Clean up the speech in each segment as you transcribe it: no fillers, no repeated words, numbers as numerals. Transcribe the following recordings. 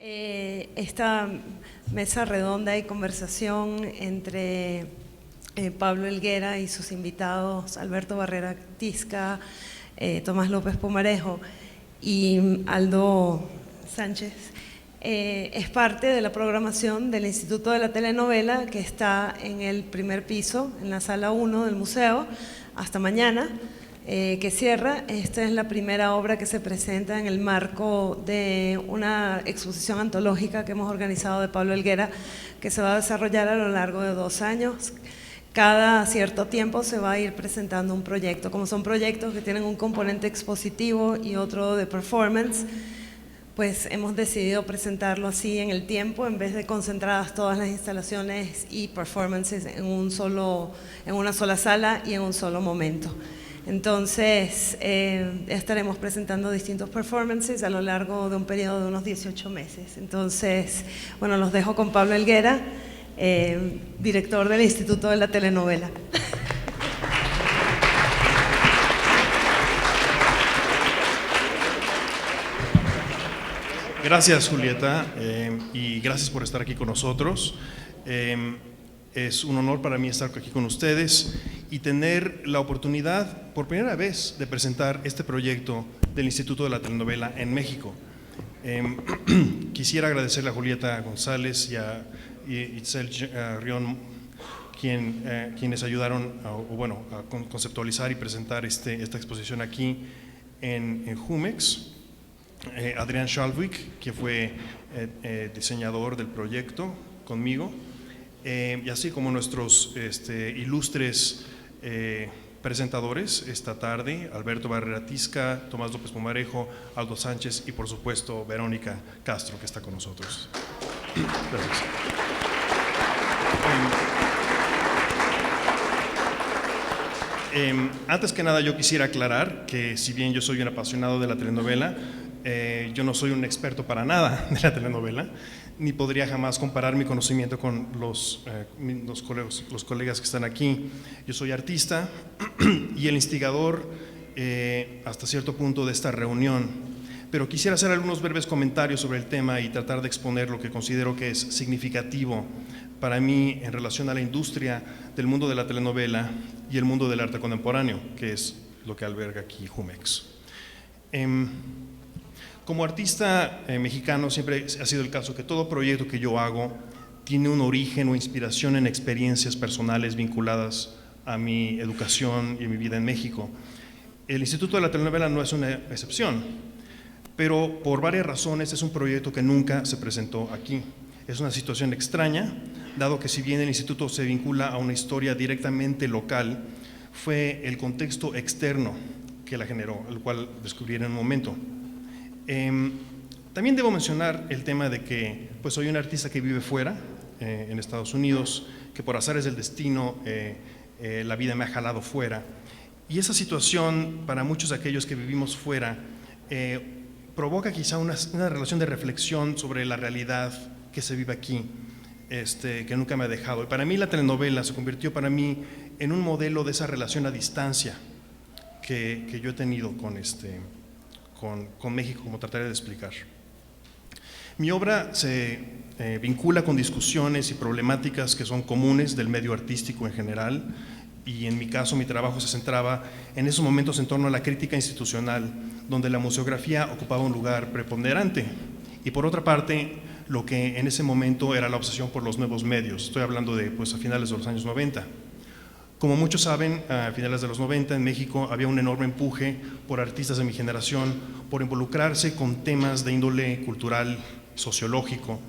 Esta mesa redonda y conversación entre Pablo Helguera y sus invitados Alberto Barrera Tisca, Tomás López Pumarejo y Aldo Sánchez es parte de la programación del Instituto de la Telenovela, que está en el primer piso, en la sala 1 del museo, hasta mañana, que cierra. Esta es la primera obra que se presenta en el marco de una exposición antológica que hemos organizado de Pablo Helguera, que se va a desarrollar a lo largo de 2 años. Cada cierto tiempo se va a ir presentando un proyecto. Como son proyectos que tienen un componente expositivo y otro de performance, pues hemos decidido presentarlo así en el tiempo, en vez de concentradas todas las instalaciones y performances en una sola sala y en un solo momento. Entonces, estaremos presentando distintos performances a lo largo de un periodo de unos 18 meses. Entonces, bueno, los dejo con Pablo Helguera, director del Instituto de la Telenovela. Gracias, Julieta, y gracias por estar aquí con nosotros. Es un honor para mí estar aquí con ustedes y tener la oportunidad, por primera vez, de presentar este proyecto del Instituto de la Telenovela en México. Quisiera agradecerle a Julieta González y a Itzel Rion, quienes ayudaron a conceptualizar y presentar esta exposición aquí en Jumex. Adrián Schalwick, que fue diseñador del proyecto conmigo, y así como nuestros ilustres presentadores esta tarde, Alberto Barrera Tisca, Tomás López Pumarejo, Aldo Sánchez y por supuesto Verónica Castro, que está con nosotros. Gracias. Antes que nada, yo quisiera aclarar que si bien yo soy un apasionado de la telenovela, yo no soy un experto para nada de la telenovela, ni podría jamás comparar mi conocimiento con los colegas que están aquí. Yo soy artista y el instigador hasta cierto punto de esta reunión, pero quisiera hacer algunos breves comentarios sobre el tema y tratar de exponer lo que considero que es significativo para mí en relación a la industria del mundo de la telenovela y el mundo del arte contemporáneo, que es lo que alberga aquí Jumex. Como artista mexicano siempre ha sido el caso que todo proyecto que yo hago tiene un origen o inspiración en experiencias personales vinculadas a mi educación y a mi vida en México. El Instituto de la Telenovela no es una excepción, pero por varias razones es un proyecto que nunca se presentó aquí. Es una situación extraña, dado que si bien el instituto se vincula a una historia directamente local, fue el contexto externo que la generó, el cual descubriré en un momento. También debo mencionar el tema de que pues soy un artista que vive fuera, en Estados Unidos, que por azares del destino la vida me ha jalado fuera. Y esa situación, para muchos de aquellos que vivimos fuera, provoca quizá una relación de reflexión sobre la realidad que se vive aquí, que nunca me ha dejado. Y para mí la telenovela se convirtió para mí en un modelo de esa relación a distancia que yo he tenido con México, como trataré de explicar. Mi obra se vincula con discusiones y problemáticas que son comunes del medio artístico en general, y en mi caso mi trabajo se centraba en esos momentos en torno a la crítica institucional, donde la museografía ocupaba un lugar preponderante, y por otra parte lo que en ese momento era la obsesión por los nuevos medios. Estoy hablando de a finales de los años 90. Como muchos saben, a finales de los 90 en México había un enorme empuje por artistas de mi generación por involucrarse con temas de índole cultural, sociológico.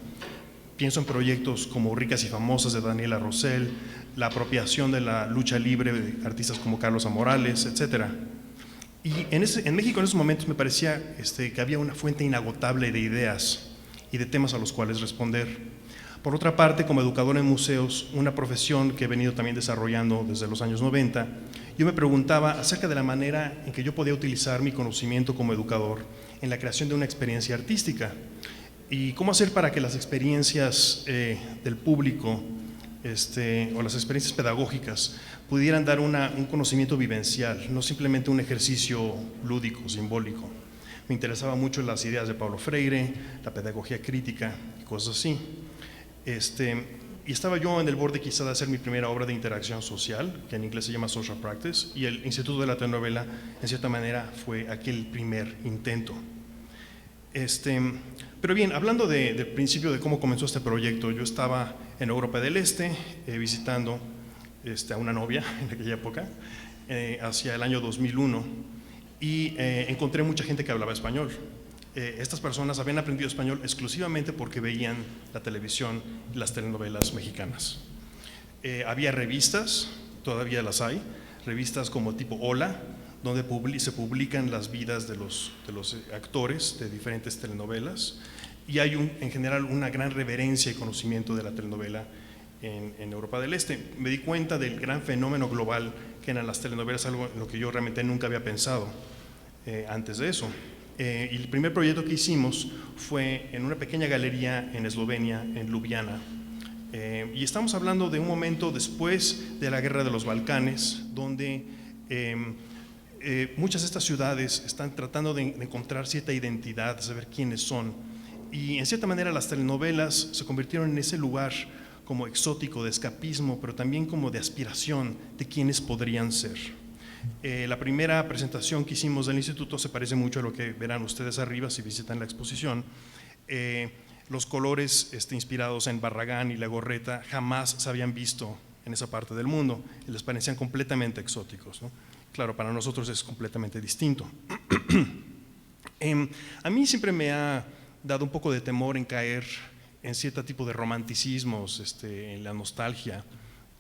Pienso en proyectos como Ricas y Famosas de Daniela Rosell, la apropiación de la lucha libre de artistas como Carlos Amorales, etc. Y en México en esos momentos me parecía que había una fuente inagotable de ideas y de temas a los cuales responder. Por otra parte, como educador en museos, una profesión que he venido también desarrollando desde los años 90, yo me preguntaba acerca de la manera en que yo podía utilizar mi conocimiento como educador en la creación de una experiencia artística y cómo hacer para que las experiencias del público o las experiencias pedagógicas pudieran dar un conocimiento vivencial, no simplemente un ejercicio lúdico, simbólico. Me interesaba mucho las ideas de Paulo Freire, la pedagogía crítica y cosas así. Y estaba yo en el borde quizá de hacer mi primera obra de interacción social, que en inglés se llama Social Practice, y el Instituto de la Telenovela, en cierta manera, fue aquel primer intento. Pero bien, hablando del principio de cómo comenzó este proyecto, yo estaba en Europa del Este visitando a una novia en aquella época, hacia el año 2001, y encontré mucha gente que hablaba español. Estas personas habían aprendido español exclusivamente porque veían la televisión y las telenovelas mexicanas. Había revistas, todavía las hay, revistas como tipo Hola, donde se publican las vidas de los actores de diferentes telenovelas, y hay en general una gran reverencia y conocimiento de la telenovela en Europa del Este. Me di cuenta del gran fenómeno global que eran las telenovelas, algo en lo que yo realmente nunca había pensado antes de eso. Y el primer proyecto que hicimos fue en una pequeña galería en Eslovenia, en Ljubljana. Y estamos hablando de un momento después de la Guerra de los Balcanes, donde muchas de estas ciudades están tratando de encontrar cierta identidad, de saber quiénes son. Y en cierta manera las telenovelas se convirtieron en ese lugar como exótico, de escapismo, pero también como de aspiración de quiénes podrían ser. La primera presentación que hicimos del instituto se parece mucho a lo que verán ustedes arriba si visitan la exposición. Los colores inspirados en Barragán y Legorreta jamás se habían visto en esa parte del mundo, y les parecían completamente exóticos, ¿no? Claro, para nosotros es completamente distinto. A mí siempre me ha dado un poco de temor en caer en cierto tipo de romanticismos, en la nostalgia,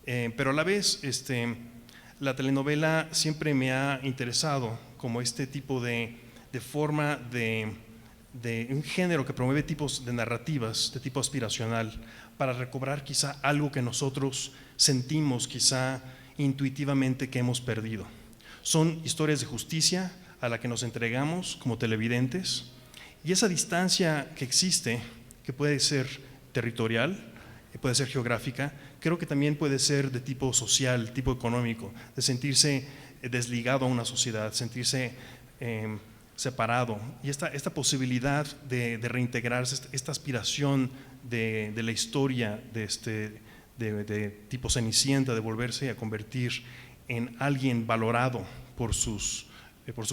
pero a la vez la telenovela siempre me ha interesado como este tipo de forma de un género que promueve tipos de narrativas de tipo aspiracional para recobrar quizá algo que nosotros sentimos quizá intuitivamente que hemos perdido. Son historias de justicia a la que nos entregamos como televidentes, y esa distancia que existe, que puede ser territorial, puede ser geográfica, creo que también puede ser de tipo social, tipo económico, de sentirse desligado a una sociedad, sentirse separado, y esta posibilidad de reintegrarse, esta aspiración de la historia de tipo Cenicienta, de volverse a convertir en alguien valorado por su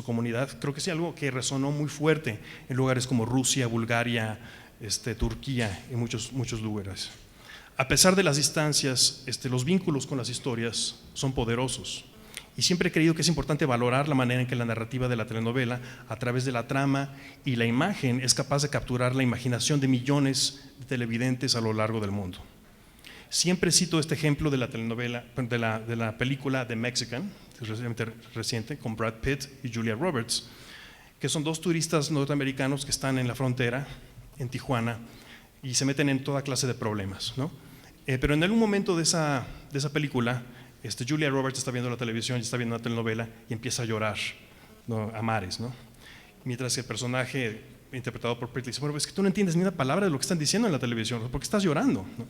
comunidad, creo que es algo que resonó muy fuerte en lugares como Rusia, Bulgaria, Turquía y muchos lugares. A pesar de las distancias, los vínculos con las historias son poderosos, y siempre he creído que es importante valorar la manera en que la narrativa de la telenovela, a través de la trama y la imagen, es capaz de capturar la imaginación de millones de televidentes a lo largo del mundo. Siempre cito este ejemplo de la telenovela, de la película The Mexican, reciente, con Brad Pitt y Julia Roberts, que son dos turistas norteamericanos que están en la frontera, en Tijuana, y se meten en toda clase de problemas, ¿no? Pero en algún momento de esa película, Julia Roberts está viendo la televisión y está viendo una telenovela y empieza a llorar, ¿no?, a mares, ¿no? Mientras que el personaje interpretado por Pitt dice: bueno, es que tú no entiendes ni una palabra de lo que están diciendo en la televisión, ¿por qué estás llorando?, ¿no?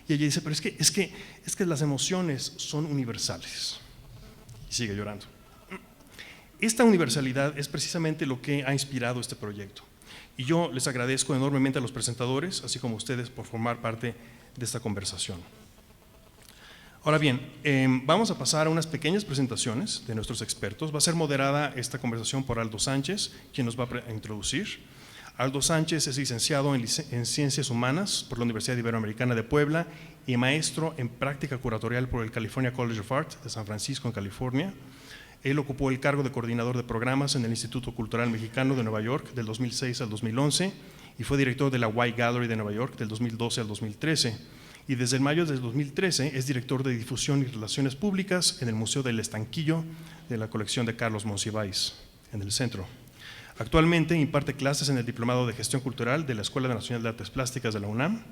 Y ella dice: pero es que las emociones son universales. Y sigue llorando. Esta universalidad es precisamente lo que ha inspirado este proyecto. Y yo les agradezco enormemente a los presentadores, así como a ustedes, por formar parte de esta conversación. Ahora bien, vamos a pasar a unas pequeñas presentaciones de nuestros expertos. Va a ser moderada esta conversación por Aldo Sánchez, quien nos va a introducir. Aldo Sánchez es licenciado en Ciencias Humanas por la Universidad Iberoamericana de Puebla y maestro en práctica curatorial por el California College of Art de San Francisco, en California. Él ocupó el cargo de coordinador de programas en el Instituto Cultural Mexicano de Nueva York del 2006 al 2011 y fue director de la White Gallery de Nueva York del 2012 al 2013. Y desde el mayo del 2013 es director de difusión y relaciones públicas en el Museo del Estanquillo de la colección de Carlos Monsiváis, en el centro. Actualmente imparte clases en el Diplomado de Gestión Cultural de la Escuela Nacional de Artes Plásticas de la UNAM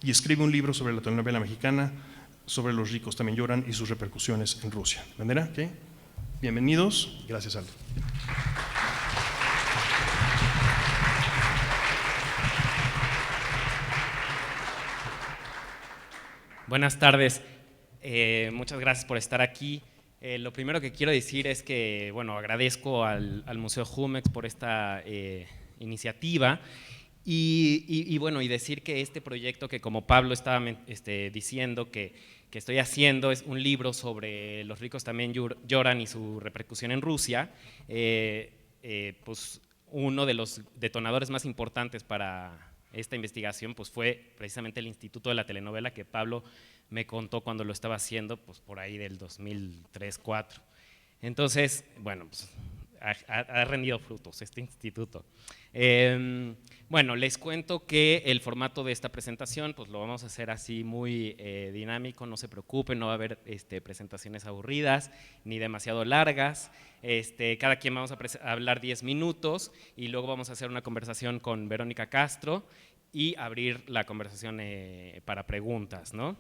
y escribe un libro sobre la telenovela mexicana, sobre Los ricos también lloran y sus repercusiones en Rusia. ¿De manera que bienvenidos? Gracias, Aldo. Buenas tardes. Muchas gracias por estar aquí. Lo primero que quiero decir es que, bueno, agradezco al Museo Jumex por esta iniciativa y bueno, y decir que este proyecto que, como Pablo estaba diciendo que estoy haciendo, es un libro sobre Los ricos también lloran y su repercusión en Rusia, pues uno de los detonadores más importantes para esta investigación pues fue precisamente el Instituto de la Telenovela, que Pablo me contó cuando lo estaba haciendo, pues por ahí del 2003-2004. Entonces, bueno, pues ha rendido frutos este instituto. Bueno, les cuento que el formato de esta presentación pues lo vamos a hacer así muy dinámico, no se preocupen, no va a haber presentaciones aburridas ni demasiado largas. Cada quien vamos a hablar 10 minutos y luego vamos a hacer una conversación con Verónica Castro y abrir la conversación para preguntas, ¿no?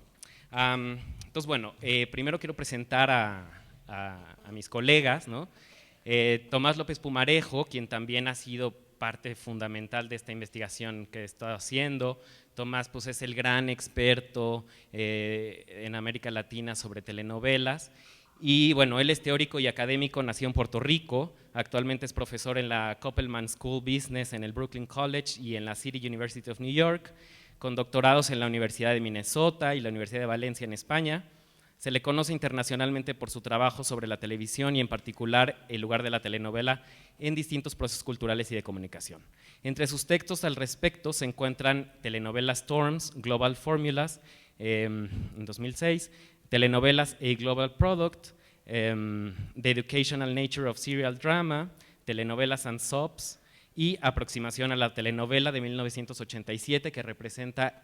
Entonces, bueno, primero quiero presentar a mis colegas, ¿no? Tomás López Pumarejo, quien también ha sido parte fundamental de esta investigación que he estado haciendo. Tomás pues, es el gran experto en América Latina sobre telenovelas. Y bueno, él es teórico y académico, nació en Puerto Rico, actualmente es profesor en la Koppelman School Business en el Brooklyn College y en la City University of New York, con doctorados en la Universidad de Minnesota y la Universidad de Valencia en España. Se le conoce internacionalmente por su trabajo sobre la televisión y en particular el lugar de la telenovela en distintos procesos culturales y de comunicación. Entre sus textos al respecto se encuentran Telenovelas Storms, Global Formulas, en 2006, Telenovelas A Global Product, The Educational Nature of Serial Drama, Telenovelas and Soaps y Aproximación a la telenovela de 1987, que representa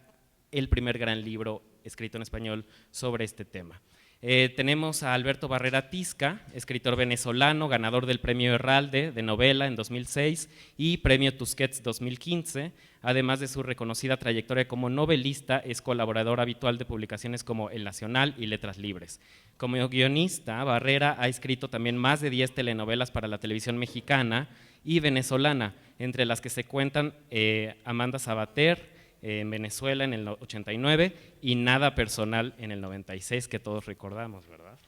el primer gran libro escrito en español sobre este tema. Tenemos a Alberto Barrera Tisca, escritor venezolano, ganador del Premio Herralde de novela en 2006 y Premio Tusquets 2015. Además de su reconocida trayectoria como novelista, es colaborador habitual de publicaciones como El Nacional y Letras Libres. Como guionista, Barrera ha escrito también más de 10 telenovelas para la televisión mexicana y venezolana, entre las que se cuentan Amanda Sabater, en Venezuela en el 89 y Nada Personal en el 96, que todos recordamos, ¿verdad?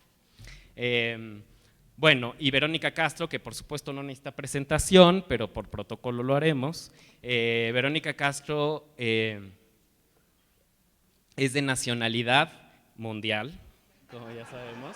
Bueno, y Verónica Castro, que por supuesto no necesita presentación, pero por protocolo lo haremos. Verónica Castro es de nacionalidad mundial, como ya sabemos.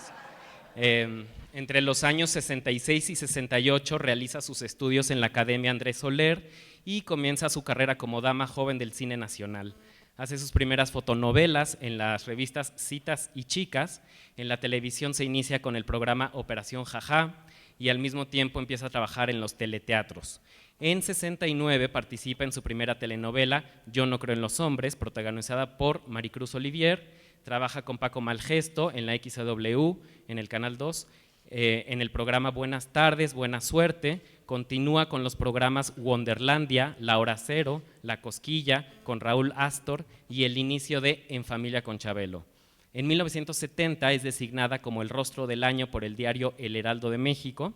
Entre los años 66 y 68 realiza sus estudios en la Academia Andrés Soler y comienza su carrera como dama joven del cine nacional. Hace sus primeras fotonovelas en las revistas Citas y Chicas. En la televisión se inicia con el programa Operación Jajá y al mismo tiempo empieza a trabajar en los teleteatros. En 69 participa en su primera telenovela, Yo no creo en los hombres, protagonizada por Maricruz Olivier. Trabaja con Paco Malgesto en la XW, en el Canal 2, en el programa Buenas tardes, buena suerte. Continúa con los programas Wonderlandia, La Hora Cero, La Cosquilla, con Raúl Astor y el inicio de En Familia con Chabelo. En 1970 es designada como el rostro del año por el diario El Heraldo de México.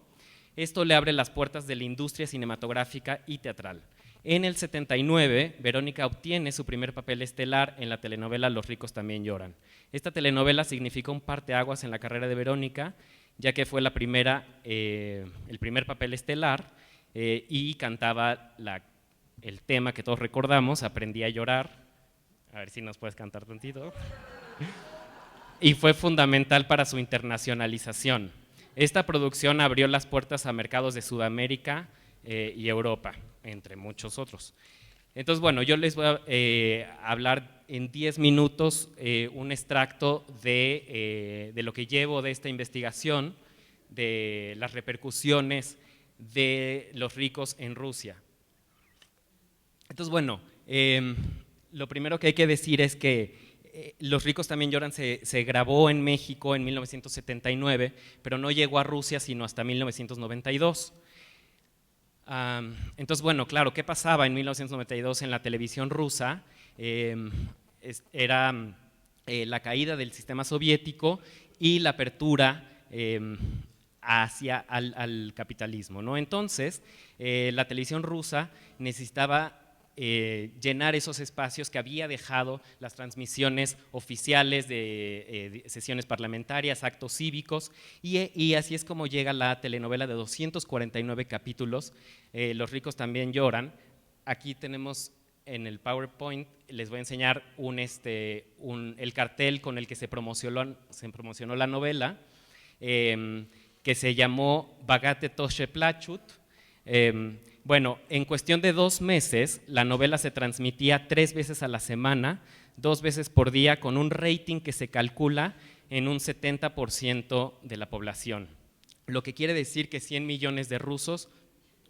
Esto le abre las puertas de la industria cinematográfica y teatral. En el 79, Verónica obtiene su primer papel estelar en la telenovela Los ricos también lloran. Esta telenovela significó un parteaguas en la carrera de Verónica, ya que fue el primer papel estelar y cantaba el tema que todos recordamos, Aprendí a llorar. A ver si nos puedes cantar tantito. Y fue fundamental para su internacionalización. Esta producción abrió las puertas a mercados de Sudamérica y Europa, entre muchos otros. Entonces, bueno, yo les voy a hablar en 10 minutos un extracto de lo que llevo de esta investigación, de las repercusiones de los ricos en Rusia. Entonces, bueno, lo primero que hay que decir es que Los ricos también lloran se grabó en México en 1979, pero no llegó a Rusia sino hasta 1992. Entonces, bueno, claro, ¿qué pasaba en 1992 en la televisión rusa? Era la caída del sistema soviético y la apertura al capitalismo, ¿no? Entonces, la televisión rusa necesitaba llenar esos espacios que había dejado las transmisiones oficiales de sesiones parlamentarias, actos cívicos, y así es como llega la telenovela de 249 capítulos, Los ricos también lloran. Aquí tenemos en el PowerPoint, les voy a enseñar el cartel con el que se promocionó la novela, que se llamó Bagate Toshe Plachut. Bueno, en cuestión de 2 meses, la novela se transmitía 3 veces a la semana, 2 veces por día, con un rating que se calcula en un 70% de la población. Lo que quiere decir que 100 millones de rusos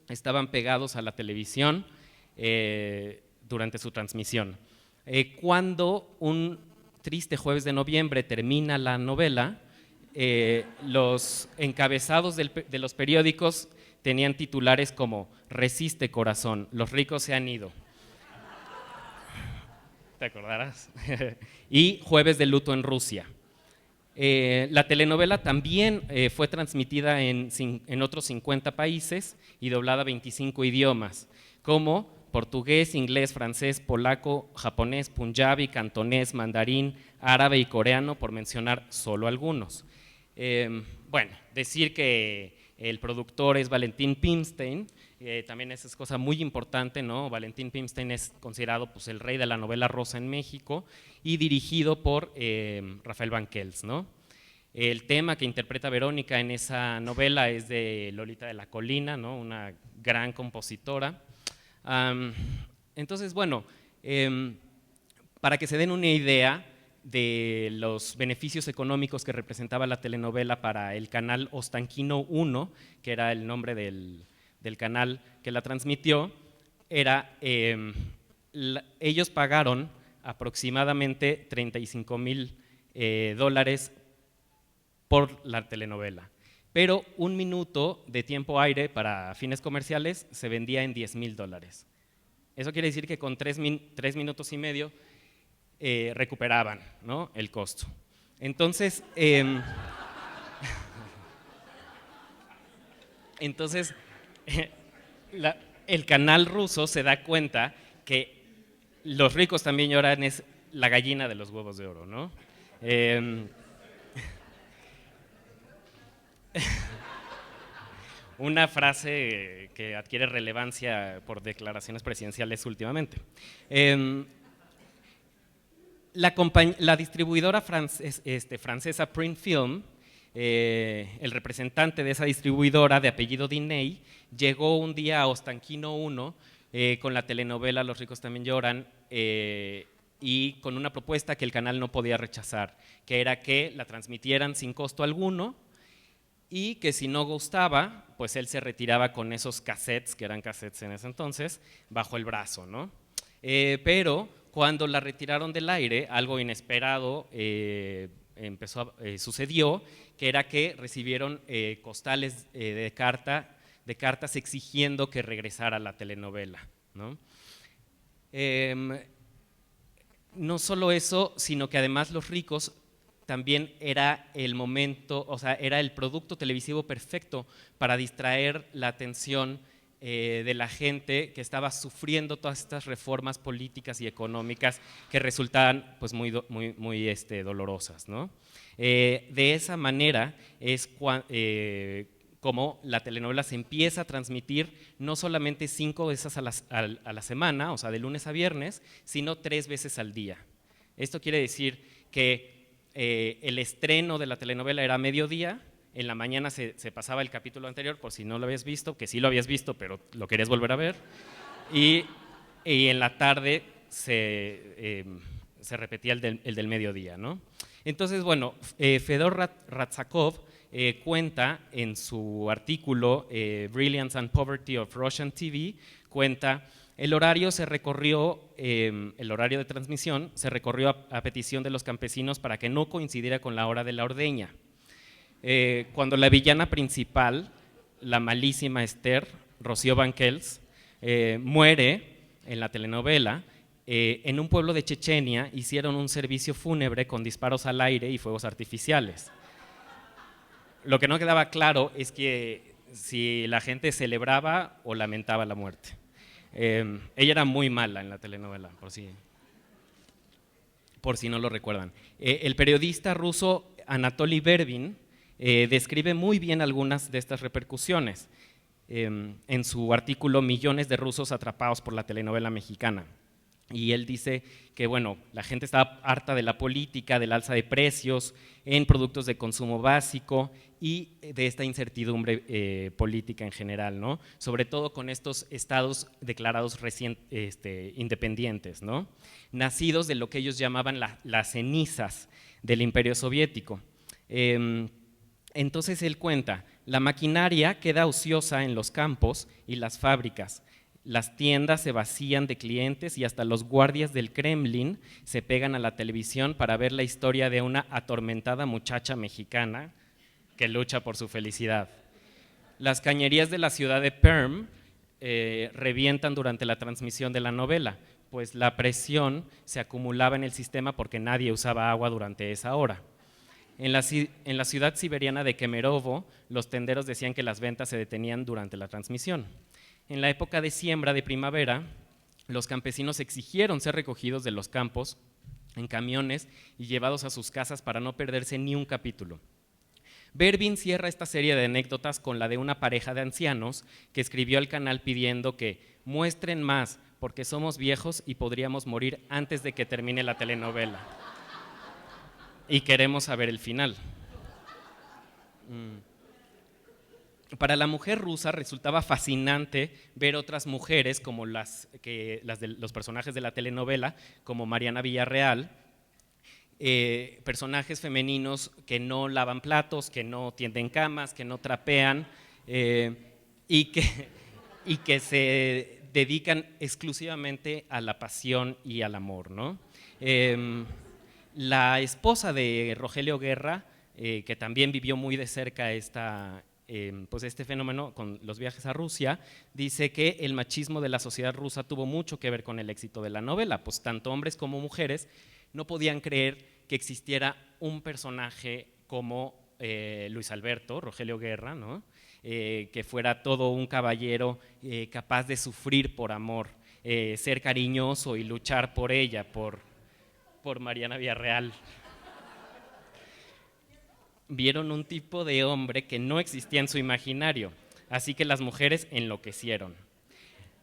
estaban pegados a la televisión durante su transmisión. Cuando un triste jueves de noviembre termina la novela, los encabezados de los periódicos tenían titulares como "Resiste corazón, los ricos se han ido". ¿Te acordarás? Y "Jueves de luto en Rusia". La telenovela también fue transmitida en otros 50 países y doblada a 25 idiomas, como portugués, inglés, francés, polaco, japonés, punjabi, cantonés, mandarín, árabe y coreano, por mencionar solo algunos. Bueno, decir que el productor es Valentín Pimstein, también esa es cosa muy importante, ¿no? Valentín Pimstein es considerado pues, el rey de la novela rosa en México y dirigido por Rafael Banquels, ¿no? El tema que interpreta Verónica en esa novela es de Lolita de la Colina, ¿no? Una gran compositora. Entonces, bueno, para que se den una idea de los beneficios económicos que representaba la telenovela para el canal Ostankino 1, que era el nombre del canal que la transmitió, ellos pagaron aproximadamente $35,000 por la telenovela, pero 1 minuto de tiempo aire para fines comerciales se vendía en $10,000. Eso quiere decir que con 3 minutos y medio recuperaban, ¿no? El costo. Entonces, el canal ruso se da cuenta que Los ricos también lloran es la gallina de los huevos de oro, ¿no? Una frase que adquiere relevancia por declaraciones presidenciales últimamente. La distribuidora francesa Print Film, el representante de esa distribuidora de apellido Diney, llegó un día a Ostankino 1 con la telenovela Los ricos también lloran y con una propuesta que el canal no podía rechazar, que era que la transmitieran sin costo alguno y que si no gustaba, pues él se retiraba con esos cassettes, que eran cassettes en ese entonces, bajo el brazo, ¿no? Pero cuando la retiraron del aire, algo inesperado sucedió, que era que recibieron costales de cartas exigiendo que regresara la telenovela, ¿no? No solo eso, sino que además Los ricos también era el momento, o sea, era el producto televisivo perfecto para distraer la atención de la gente que estaba sufriendo todas estas reformas políticas y económicas que resultaban pues, muy dolorosas, ¿no? De esa manera es como la telenovela se empieza a transmitir no solamente 5 veces a la semana, o sea, de lunes a viernes, sino 3 veces al día. Esto quiere decir que el estreno de la telenovela era a mediodía, en la mañana se pasaba el capítulo anterior, por si no lo habías visto, que sí lo habías visto, pero lo querías volver a ver, y en la tarde se repetía el del mediodía, ¿no? Entonces, bueno, Fedor Ratzakov cuenta en su artículo Brilliance and Poverty of Russian TV, cuenta el horario de transmisión se recorrió a petición de los campesinos para que no coincidiera con la hora de la ordeña. Cuando la villana principal, la malísima Esther, Rocío Banquels, muere en la telenovela, en un pueblo de Chechenia hicieron un servicio fúnebre con disparos al aire y fuegos artificiales. Lo que no quedaba claro es que si la gente celebraba o lamentaba la muerte. Ella era muy mala en la telenovela, por si no lo recuerdan. El periodista ruso Anatoly Berbin describe muy bien algunas de estas repercusiones en su artículo Millones de rusos atrapados por la telenovela mexicana. Y él dice que bueno, la gente estaba harta de la política, del alza de precios en productos de consumo básico y de esta incertidumbre política en general, ¿no? Sobre todo con estos estados declarados independientes, ¿no? Nacidos de lo que ellos llamaban las cenizas del Imperio Soviético. Entonces él cuenta, la maquinaria queda ociosa en los campos y las fábricas. Las tiendas se vacían de clientes y hasta los guardias del Kremlin se pegan a la televisión para ver la historia de una atormentada muchacha mexicana que lucha por su felicidad. Las cañerías de la ciudad de Perm revientan durante la transmisión de la novela, pues la presión se acumulaba en el sistema porque nadie usaba agua durante esa hora. En la ciudad siberiana de Kemerovo, los tenderos decían que las ventas se detenían durante la transmisión. En la época de siembra de primavera, los campesinos exigieron ser recogidos de los campos en camiones y llevados a sus casas para no perderse ni un capítulo. Berbin cierra esta serie de anécdotas con la de una pareja de ancianos que escribió al canal pidiendo que muestren más porque somos viejos y podríamos morir antes de que termine la telenovela. Y queremos saber el final. Para la mujer rusa resultaba fascinante ver otras mujeres como las de los personajes de la telenovela, como Mariana Villarreal, personajes femeninos que no lavan platos, que no tienden camas, que no trapean y que se dedican exclusivamente a la pasión y al amor, ¿no? La esposa de Rogelio Guerra, que también vivió muy de cerca pues este fenómeno con los viajes a Rusia, dice que el machismo de la sociedad rusa tuvo mucho que ver con el éxito de la novela, pues tanto hombres como mujeres no podían creer que existiera un personaje como Luis Alberto, Rogelio Guerra, ¿no? Que fuera todo un caballero capaz de sufrir por amor, ser cariñoso y luchar por ella, por Mariana Villarreal. Vieron un tipo de hombre que no existía en su imaginario, así que las mujeres enloquecieron.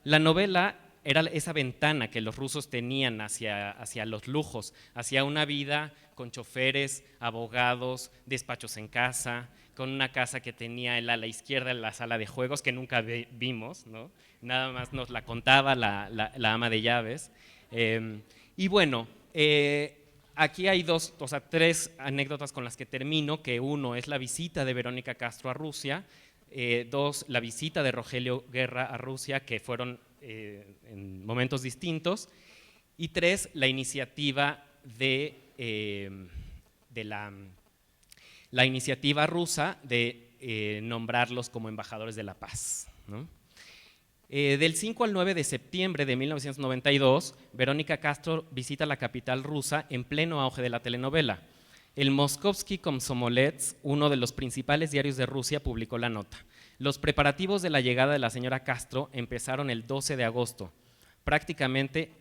La novela era esa ventana que los rusos tenían hacia los lujos, hacia una vida con choferes, abogados, despachos en casa, con una casa que tenía a la izquierda la sala de juegos que nunca vimos, ¿no? Nada más nos la contaba la ama de llaves. Y bueno, aquí hay tres anécdotas con las que termino, que uno es la visita de Verónica Castro a Rusia, dos, la visita de Rogelio Guerra a Rusia, que fueron en momentos distintos, y tres, la iniciativa la iniciativa rusa de nombrarlos como embajadores de la paz, ¿no? Del 5 al 9 de septiembre de 1992, Verónica Castro visita la capital rusa en pleno auge de la telenovela. El Moskovsky Komsomolets, uno de los principales diarios de Rusia, publicó la nota. Los preparativos de la llegada de la señora Castro empezaron el 12 de agosto, prácticamente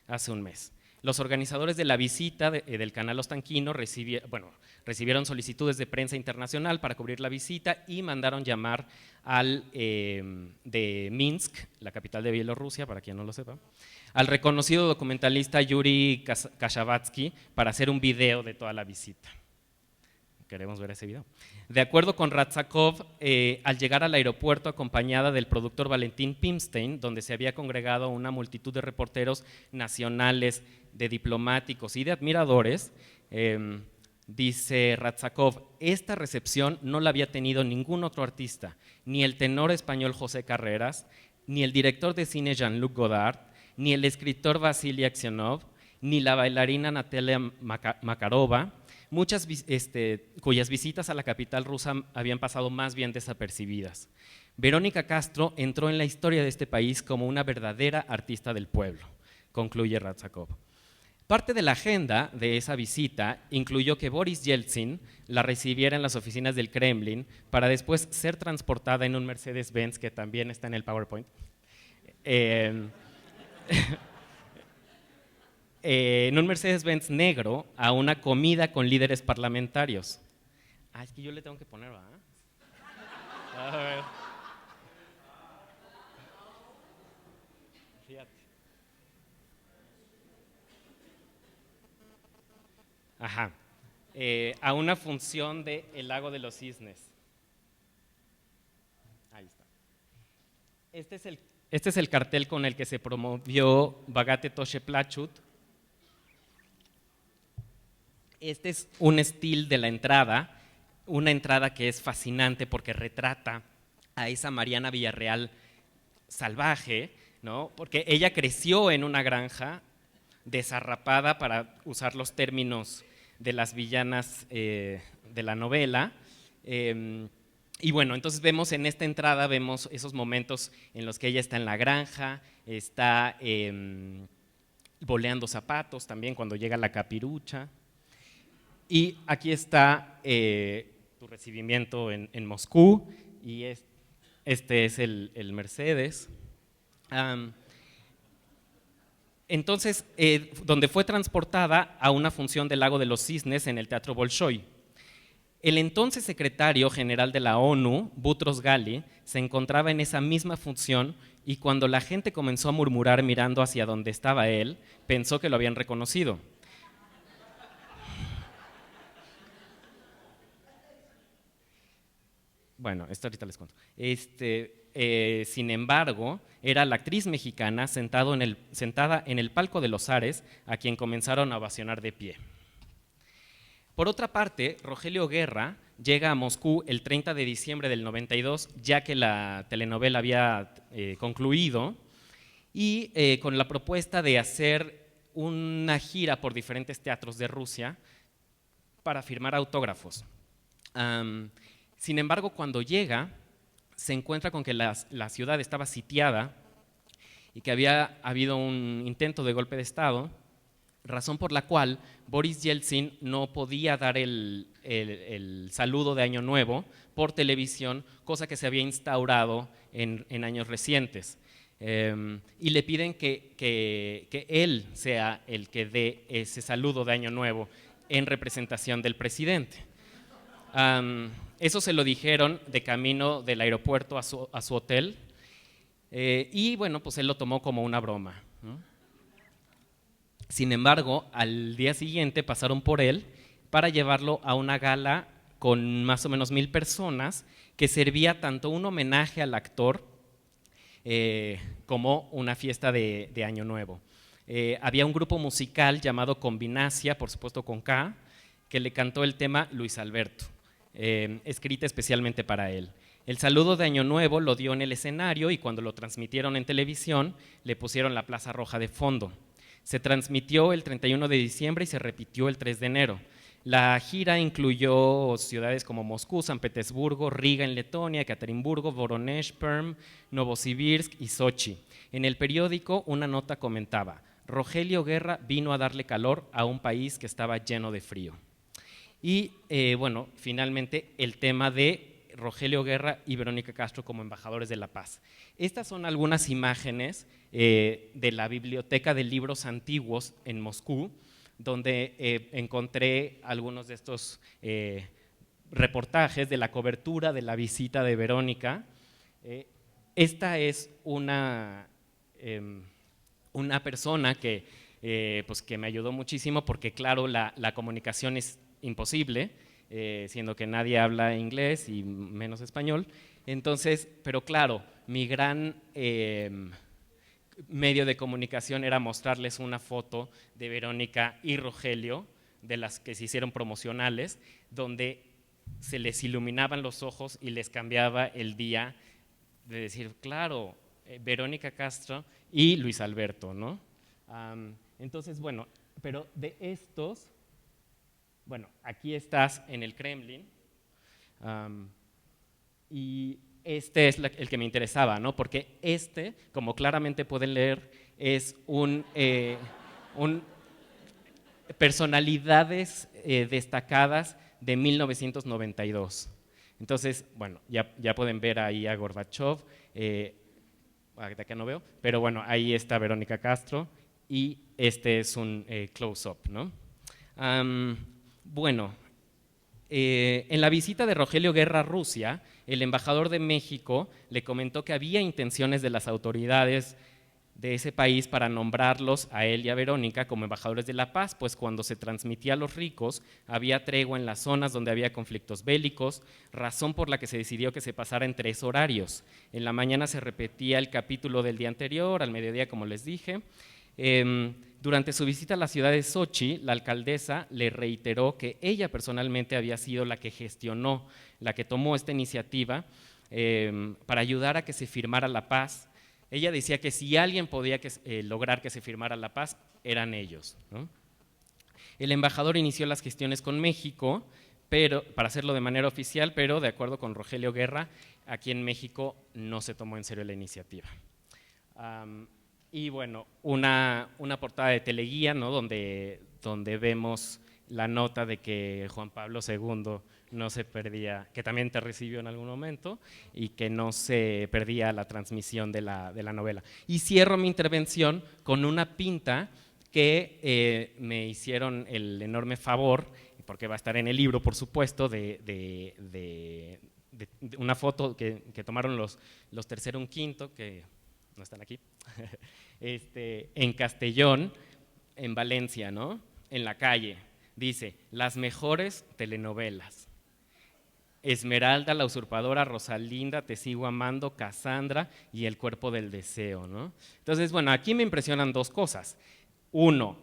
hace un mes. Los organizadores de la visita del canal Ostankino recibieron solicitudes de prensa internacional para cubrir la visita y mandaron llamar de Minsk, la capital de Bielorrusia, para quien no lo sepa, al reconocido documentalista Yuri Kashavatsky para hacer un video de toda la visita. Queremos ver ese video. De acuerdo con Ratsakov, al llegar al aeropuerto acompañada del productor Valentín Pimstein, donde se había congregado una multitud de reporteros nacionales, de diplomáticos y de admiradores, dice Ratsakov, esta recepción no la había tenido ningún otro artista, ni el tenor español José Carreras, ni el director de cine Jean-Luc Godard, ni el escritor Vasily Aksionov, ni la bailarina Natalia Makarova, cuyas visitas a la capital rusa habían pasado más bien desapercibidas. Verónica Castro entró en la historia de este país como una verdadera artista del pueblo, concluye Ratsakov. Parte de la agenda de esa visita incluyó que Boris Yeltsin la recibiera en las oficinas del Kremlin para después ser transportada en un Mercedes-Benz, que también está en el PowerPoint, en un Mercedes-Benz negro a una comida con líderes parlamentarios. Es que yo le tengo que poner, ¿verdad? A ver. Fíjate. Ajá. A una función de El Lago de los Cisnes. Ahí está. Este es el cartel con el que se promovió Bagate Toshe Plachut. Este es un estilo de la entrada, una entrada que es fascinante porque retrata a esa Mariana Villarreal salvaje, ¿no? Porque ella creció en una granja desarrapada, para usar los términos de las villanas de la novela. Y bueno, entonces vemos en esta entrada, vemos esos momentos en los que ella está en la granja, está boleando zapatos también cuando llega la capirucha. Y aquí está tu recibimiento en Moscú, y este es el Mercedes. Entonces, donde fue transportada a una función del Lago de los Cisnes en el Teatro Bolshoi. El entonces secretario general de la ONU, Boutros Ghali, se encontraba en esa misma función, y cuando la gente comenzó a murmurar mirando hacia donde estaba él, pensó que lo habían reconocido. Bueno, esto ahorita les cuento. Sin embargo, era la actriz mexicana sentada en el palco de los Ares, a quien comenzaron a ovacionar de pie. Por otra parte, Rogelio Guerra llega a Moscú el 30 de diciembre del 92, ya que la telenovela había concluido, y con la propuesta de hacer una gira por diferentes teatros de Rusia para firmar autógrafos. Sin embargo, cuando llega, se encuentra con que la ciudad estaba sitiada y que había habido un intento de golpe de Estado, razón por la cual Boris Yeltsin no podía dar el saludo de Año Nuevo por televisión, cosa que se había instaurado en años recientes. Y le piden que él sea el que dé ese saludo de Año Nuevo en representación del presidente. Eso se lo dijeron de camino del aeropuerto a su hotel, y bueno, pues él lo tomó como una broma, ¿no? Sin embargo, al día siguiente pasaron por él para llevarlo a una gala con más o menos 1000 personas, que servía tanto un homenaje al actor como una fiesta de Año Nuevo. Había un grupo musical llamado Combinacia, por supuesto con K, que le cantó el tema Luis Alberto, escrita especialmente para él. El saludo de Año Nuevo lo dio en el escenario, y cuando lo transmitieron en televisión le pusieron la Plaza Roja de fondo. Se transmitió el 31 de diciembre y se repitió el 3 de enero. La gira incluyó ciudades como Moscú, San Petersburgo, Riga en Letonia, Ekaterimburgo, Voronezh, Perm, Novosibirsk y Sochi. En el periódico una nota comentaba: Rogelio Guerra vino a darle calor a un país que estaba lleno de frío. Y bueno, finalmente el tema de Rogelio Guerra y Verónica Castro como embajadores de la paz. Estas son algunas imágenes de la Biblioteca de Libros Antiguos en Moscú, donde encontré algunos de estos reportajes de la cobertura de la visita de Verónica. Esta es una persona que me ayudó muchísimo, porque claro, la comunicación es imposible, siendo que nadie habla inglés y menos español. Entonces, pero claro, mi gran medio de comunicación era mostrarles una foto de Verónica y Rogelio, de las que se hicieron promocionales, donde se les iluminaban los ojos y les cambiaba el día, de decir, claro, Verónica Castro y Luis Alberto, ¿no? Entonces, bueno, pero de estos, bueno, aquí estás en el Kremlin, y este es el que me interesaba, ¿no? Porque como claramente pueden leer, es personalidades destacadas de 1992. Entonces, bueno, ya pueden ver ahí a Gorbachov, de acá no veo, pero bueno, ahí está Verónica Castro y este es un close-up, ¿no? Bueno, en la visita de Rogelio Guerra a Rusia, el embajador de México le comentó que había intenciones de las autoridades de ese país para nombrarlos a él y a Verónica como embajadores de la paz, pues cuando se transmitía a los ricos había tregua en las zonas donde había conflictos bélicos, razón por la que se decidió que se pasara en 3 horarios. En la mañana se repetía el capítulo del día anterior, al mediodía, como les dije. Durante su visita a la ciudad de Sochi, la alcaldesa le reiteró que ella personalmente había sido la que gestionó, la que tomó esta iniciativa para ayudar a que se firmara la paz. Ella decía que si alguien podía lograr que se firmara la paz, eran ellos, ¿no? El embajador inició las gestiones con México para hacerlo de manera oficial, pero de acuerdo con Rogelio Guerra, aquí en México no se tomó en serio la iniciativa. Y bueno, una portada de Teleguía, ¿no? donde vemos la nota de que Juan Pablo II no se perdía, que también te recibió en algún momento, y que no se perdía la transmisión de la novela. Y cierro mi intervención con una pinta que me hicieron el enorme favor, porque va a estar en el libro, por supuesto, de una foto que tomaron los tercero y quinto, que no están aquí, en Castellón, en Valencia, ¿no? En la calle. Dice, las mejores telenovelas. Esmeralda, la usurpadora, Rosalinda, Te sigo amando, Cassandra y El cuerpo del deseo, ¿no? Entonces, bueno, aquí me impresionan 2 cosas. Uno,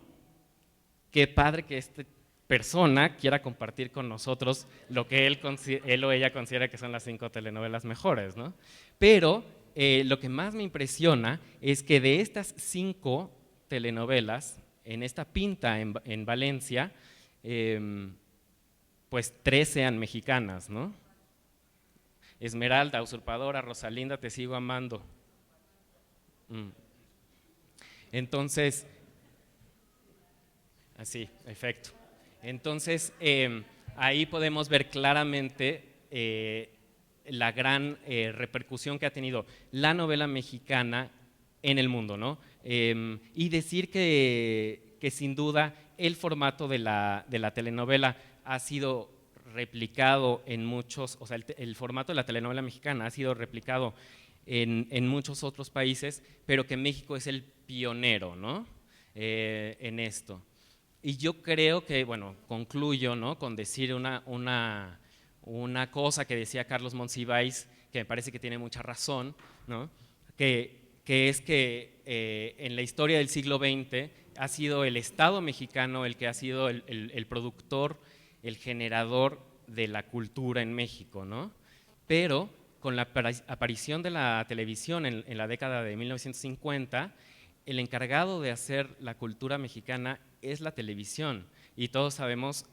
qué padre que esta persona quiera compartir con nosotros lo que él o ella considera que son las 5 telenovelas mejores, ¿no? Pero lo que más me impresiona es que de estas 5 telenovelas, en esta pinta en Valencia, pues 3 sean mexicanas, ¿no? Esmeralda, usurpadora, Rosalinda, Te sigo amando. Entonces, así, efecto. Entonces, ahí podemos ver claramente la gran repercusión que ha tenido la novela mexicana en el mundo, ¿no? Y decir que sin duda el formato de la telenovela ha sido replicado en muchos, o sea, el formato de la telenovela mexicana ha sido replicado en muchos otros países, pero que México es el pionero, ¿no? En esto. Y yo creo que, bueno, concluyo, ¿no? Con decir una cosa que decía Carlos Monsiváis, que me parece que tiene mucha razón, ¿no? que es que en la historia del siglo XX ha sido el Estado mexicano el que ha sido el productor, el generador de la cultura en México, ¿no? Pero con la aparición de la televisión en la década de 1950, el encargado de hacer la cultura mexicana es la televisión, y todos sabemos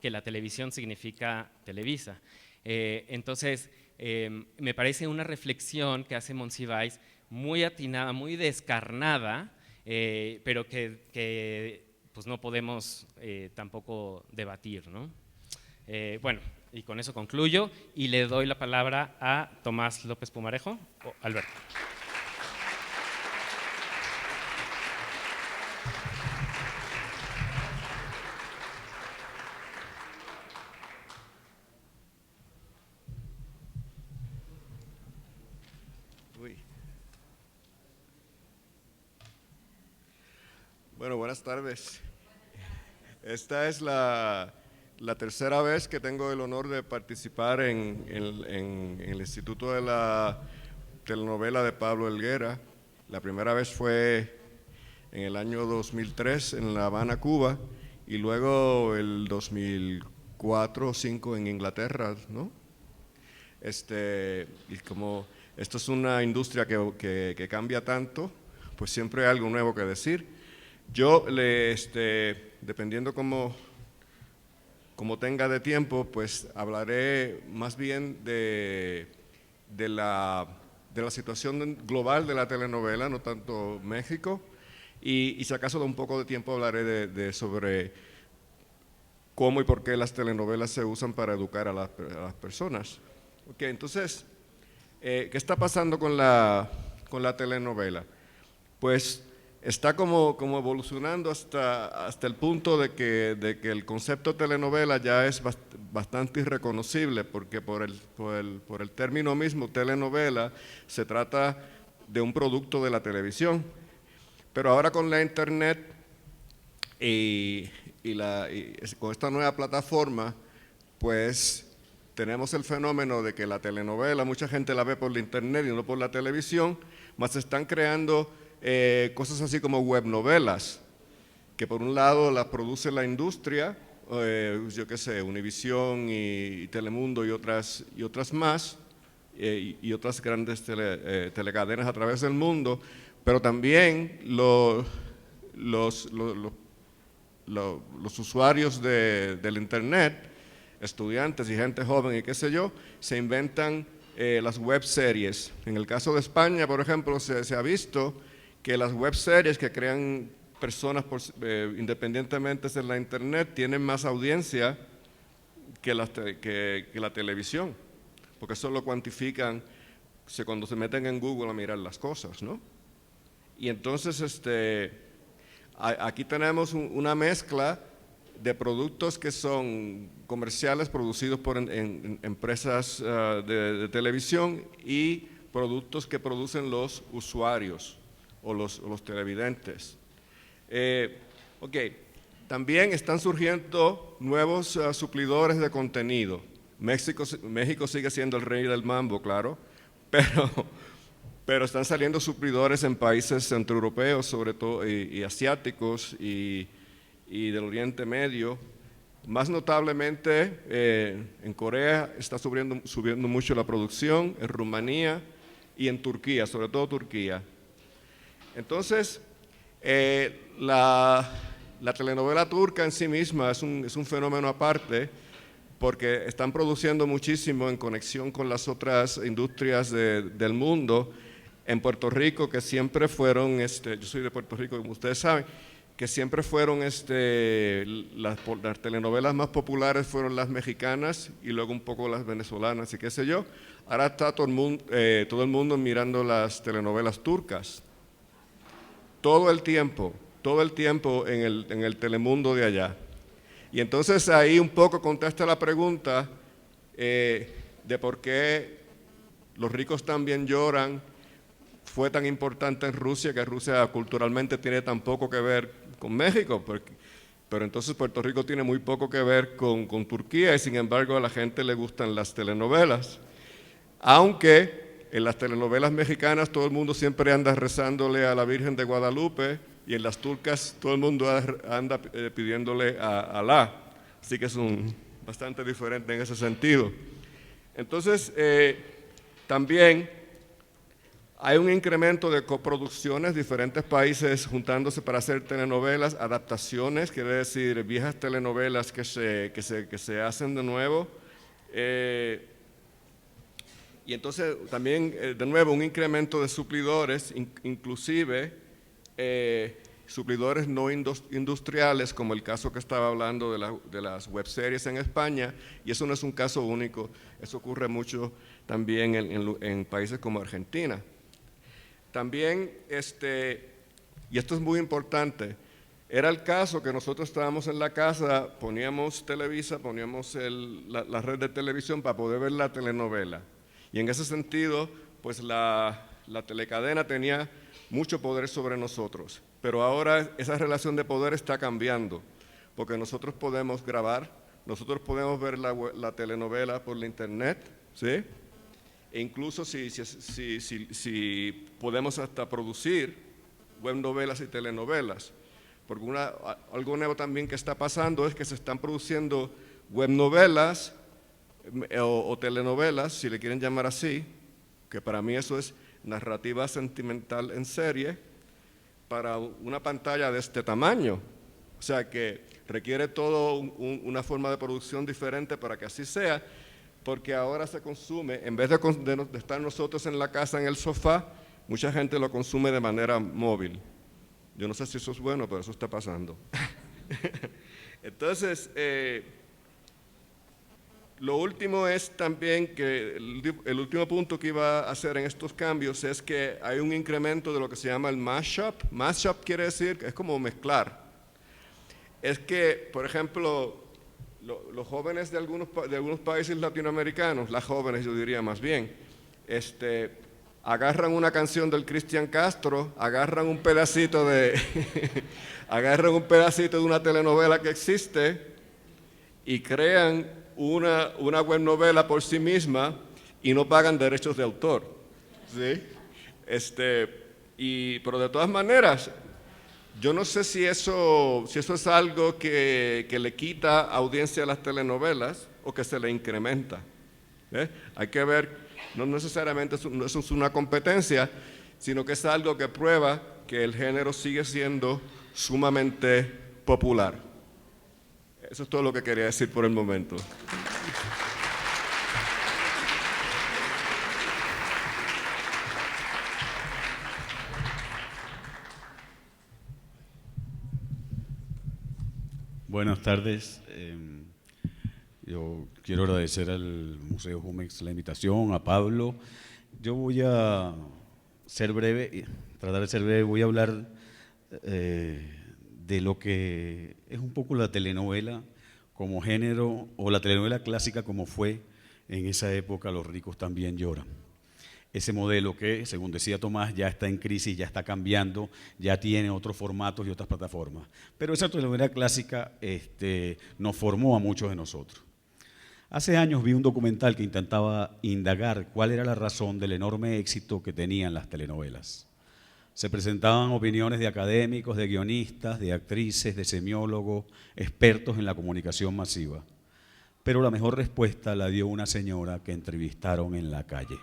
que la televisión significa Televisa. Entonces, me parece una reflexión que hace Monsiváis muy atinada, muy descarnada, pero que pues no podemos tampoco debatir, ¿no? Bueno, y con eso concluyo y le doy la palabra a Tomás López Pumarejo. Alberto. Bueno, buenas tardes. Esta es la tercera vez que tengo el honor de participar en el Instituto de la Telenovela de Pablo Helguera. La primera vez fue en el año 2003 en La Habana, Cuba, y luego el 2004 o 2005 en Inglaterra, ¿no? Y como esto es una industria que cambia tanto, pues siempre hay algo nuevo que decir. Yo, dependiendo como tenga de tiempo, pues hablaré más bien de la situación global de la telenovela, no tanto México, y si acaso de un poco de tiempo hablaré sobre cómo y por qué las telenovelas se usan para educar a las personas. Okay, entonces, ¿qué está pasando con la la telenovela? Pues está como evolucionando hasta el punto de que el concepto telenovela ya es bastante irreconocible, porque por el término mismo telenovela se trata de un producto de la televisión. Pero ahora con la internet y con esta nueva plataforma, pues tenemos el fenómeno de que la telenovela, mucha gente la ve por la internet y no por la televisión, más se están creando cosas así como webnovelas, que por un lado las produce la industria, yo qué sé, Univisión y Telemundo y otras más, y otras grandes telecadenas a través del mundo, pero también los usuarios del internet, estudiantes y gente joven y qué sé yo, se inventan las web series. En el caso de España, por ejemplo, se ha visto que las web series que crean personas independientemente de la internet tienen más audiencia que la televisión, porque eso lo cuantifican cuando se meten en Google a mirar las cosas, ¿no? Y entonces aquí tenemos una mezcla de productos que son comerciales producidos por empresas de televisión y productos que producen los usuarios o los televidentes. También están surgiendo nuevos suplidores de contenido. México sigue siendo el rey del mambo, claro, pero están saliendo suplidores en países centroeuropeos, sobre todo, y asiáticos y del Oriente Medio. Más notablemente, en Corea está subiendo mucho la producción, en Rumanía y en Turquía, sobre todo Turquía. Entonces, la telenovela turca en sí misma es un fenómeno aparte, porque están produciendo muchísimo en conexión con las otras industrias del mundo. En Puerto Rico, que siempre fueron, yo soy de Puerto Rico, como ustedes saben, que siempre fueron las telenovelas más populares fueron las mexicanas y luego un poco las venezolanas y qué sé yo. Ahora está todo el mundo mirando las telenovelas turcas. Todo el tiempo en el telemundo de allá. Y entonces ahí un poco contesta la pregunta de por qué los ricos también lloran. Fue tan importante en Rusia, que Rusia culturalmente tiene tan poco que ver con México, pero entonces Puerto Rico tiene muy poco que ver con Turquía, y sin embargo a la gente le gustan las telenovelas. Aunque en las telenovelas mexicanas todo el mundo siempre anda rezándole a la Virgen de Guadalupe, y en las turcas todo el mundo anda pidiéndole a Alá. Así que es bastante diferente en ese sentido. Entonces, también hay un incremento de coproducciones, diferentes países juntándose para hacer telenovelas, adaptaciones, quiere decir viejas telenovelas que se hacen de nuevo. Y entonces también, de nuevo, un incremento de suplidores, inclusive suplidores no industriales, como el caso que estaba hablando de las webseries en España, y eso no es un caso único, eso ocurre mucho también en países como Argentina. También, y esto es muy importante, era el caso que nosotros estábamos en la casa, poníamos Televisa, poníamos la red de televisión para poder ver la telenovela. Y en ese sentido, pues la telecadena tenía mucho poder sobre nosotros. Pero ahora esa relación de poder está cambiando, porque nosotros podemos grabar, nosotros podemos ver la telenovela por la internet, ¿sí? E incluso si podemos hasta producir webnovelas y telenovelas. Porque algo nuevo también que está pasando es que se están produciendo webnovelas o telenovelas, si le quieren llamar así, que para mí eso es narrativa sentimental en serie, para una pantalla de este tamaño. O sea que requiere todo una forma de producción diferente para que así sea, porque ahora se consume, en vez de estar nosotros en la casa en el sofá, mucha gente lo consume de manera móvil. Yo no sé si eso es bueno, pero eso está pasando. Entonces, Lo último es también que el último punto que iba a hacer en estos cambios es que hay un incremento de lo que se llama el mashup. Mashup quiere decir que es como mezclar. Es que, por ejemplo, los jóvenes de algunos países latinoamericanos, las jóvenes yo diría más bien, agarran una canción del Cristian Castro, agarran un pedacito de agarran un pedacito de una telenovela que existe y crean una web novela por sí misma y no pagan derechos de autor, ¿sí? Pero de todas maneras, yo no sé si eso es algo que le quita audiencia a las telenovelas o que se le incrementa. Hay que ver, no necesariamente eso es una competencia, sino que es algo que prueba que el género sigue siendo sumamente popular. Eso es todo lo que quería decir por el momento. Buenas tardes. Yo quiero agradecer al Museo Jumex la invitación, a Pablo. Yo voy a ser breve, tratar de ser breve, voy a hablar de lo que es un poco la telenovela como género, o la telenovela clásica como fue en esa época Los ricos también lloran. Ese modelo que, según decía Tomás, ya está en crisis, ya está cambiando, ya tiene otros formatos y otras plataformas. Pero esa telenovela clásica nos formó a muchos de nosotros. Hace años vi un documental que intentaba indagar cuál era la razón del enorme éxito que tenían las telenovelas. Se presentaban opiniones de académicos, de guionistas, de actrices, de semiólogos, expertos en la comunicación masiva. Pero la mejor respuesta la dio una señora que entrevistaron en la calle.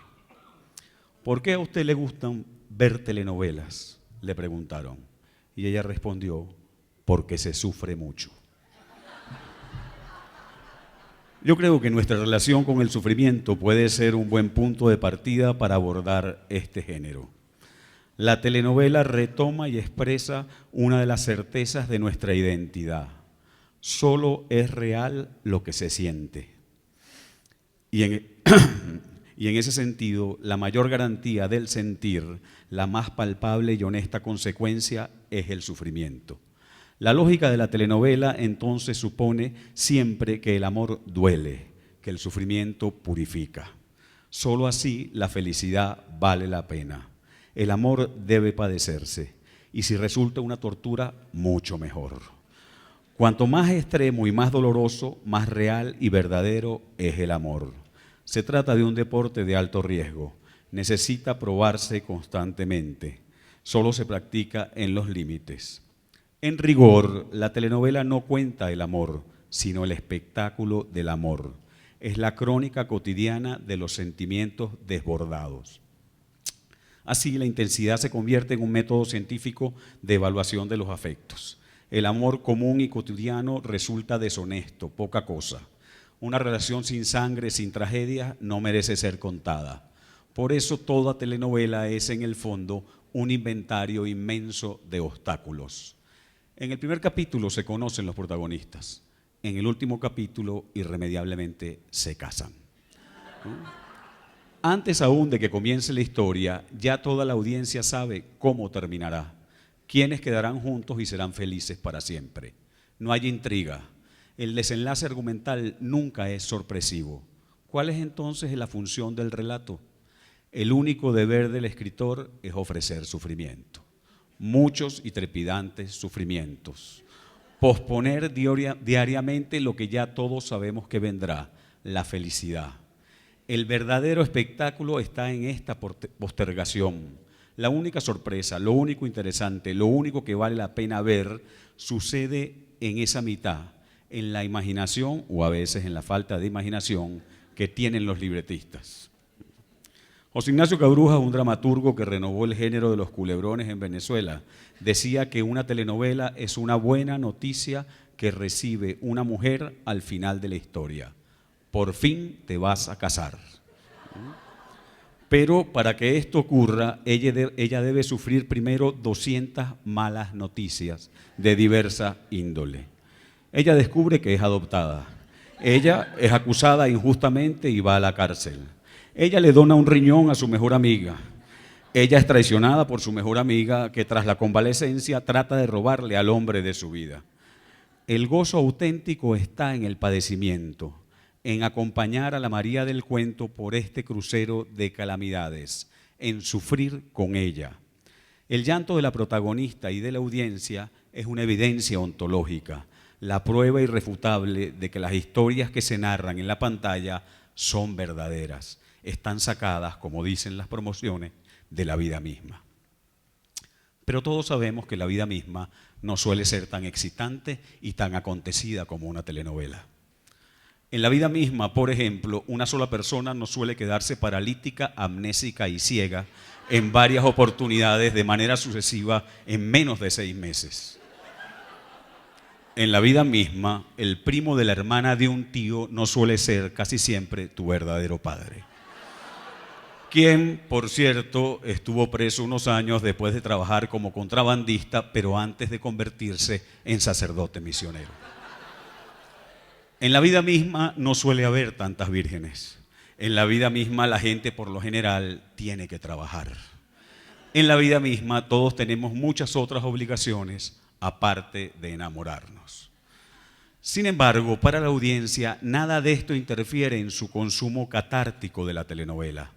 ¿Por qué a usted le gustan ver telenovelas?, le preguntaron. Y ella respondió, porque se sufre mucho. Yo creo que nuestra relación con el sufrimiento puede ser un buen punto de partida para abordar este género. La telenovela retoma y expresa una de las certezas de nuestra identidad. Solo es real lo que se siente. Y en ese sentido, la mayor garantía del sentir, la más palpable y honesta consecuencia, es el sufrimiento. La lógica de la telenovela entonces supone siempre que el amor duele, que el sufrimiento purifica. Solo así la felicidad vale la pena. El amor debe padecerse, y si resulta una tortura, mucho mejor. Cuanto más extremo y más doloroso, más real y verdadero es el amor. Se trata de un deporte de alto riesgo, necesita probarse constantemente, solo se practica en los límites. En rigor, la telenovela no cuenta el amor, sino el espectáculo del amor. Es la crónica cotidiana de los sentimientos desbordados. Así, la intensidad se convierte en un método científico de evaluación de los afectos. El amor común y cotidiano resulta deshonesto, poca cosa. Una relación sin sangre, sin tragedia, no merece ser contada. Por eso toda telenovela es en el fondo un inventario inmenso de obstáculos. En el primer capítulo se conocen los protagonistas. En el último capítulo, irremediablemente, se casan. Antes aún de que comience la historia, ya toda la audiencia sabe cómo terminará, quiénes quedarán juntos y serán felices para siempre. No hay intriga. El desenlace argumental nunca es sorpresivo. ¿Cuál es entonces la función del relato? El único deber del escritor es ofrecer sufrimiento. Muchos y trepidantes sufrimientos. Posponer diariamente lo que ya todos sabemos que vendrá, la felicidad. El verdadero espectáculo está en esta postergación. La única sorpresa, lo único interesante, lo único que vale la pena ver, sucede en esa mitad, en la imaginación o a veces en la falta de imaginación que tienen los libretistas. José Ignacio Cabruja, un dramaturgo que renovó el género de los culebrones en Venezuela, decía que una telenovela es una buena noticia que recibe una mujer al final de la historia. Por fin te vas a casar. Pero para que esto ocurra, ella debe sufrir primero 200 malas noticias de diversa índole. Ella descubre que es adoptada. Ella es acusada injustamente y va a la cárcel. Ella le dona un riñón a su mejor amiga. Ella es traicionada por su mejor amiga que tras la convalecencia trata de robarle al hombre de su vida. El gozo auténtico está en el padecimiento, en acompañar a la María del cuento por este crucero de calamidades, en sufrir con ella. El llanto de la protagonista y de la audiencia es una evidencia ontológica, la prueba irrefutable de que las historias que se narran en la pantalla son verdaderas, están sacadas, como dicen las promociones, de la vida misma. Pero todos sabemos que la vida misma no suele ser tan excitante y tan acontecida como una telenovela. En la vida misma, por ejemplo, una sola persona no suele quedarse paralítica, amnésica y ciega en varias oportunidades de manera sucesiva en menos de 6 meses. En la vida misma, el primo de la hermana de un tío no suele ser casi siempre tu verdadero padre, quien, por cierto, estuvo preso unos años después de trabajar como contrabandista, pero antes de convertirse en sacerdote misionero. En la vida misma no suele haber tantas vírgenes. En la vida misma la gente por lo general tiene que trabajar. En la vida misma todos tenemos muchas otras obligaciones aparte de enamorarnos. Sin embargo, para la audiencia nada de esto interfiere en su consumo catártico de la telenovela.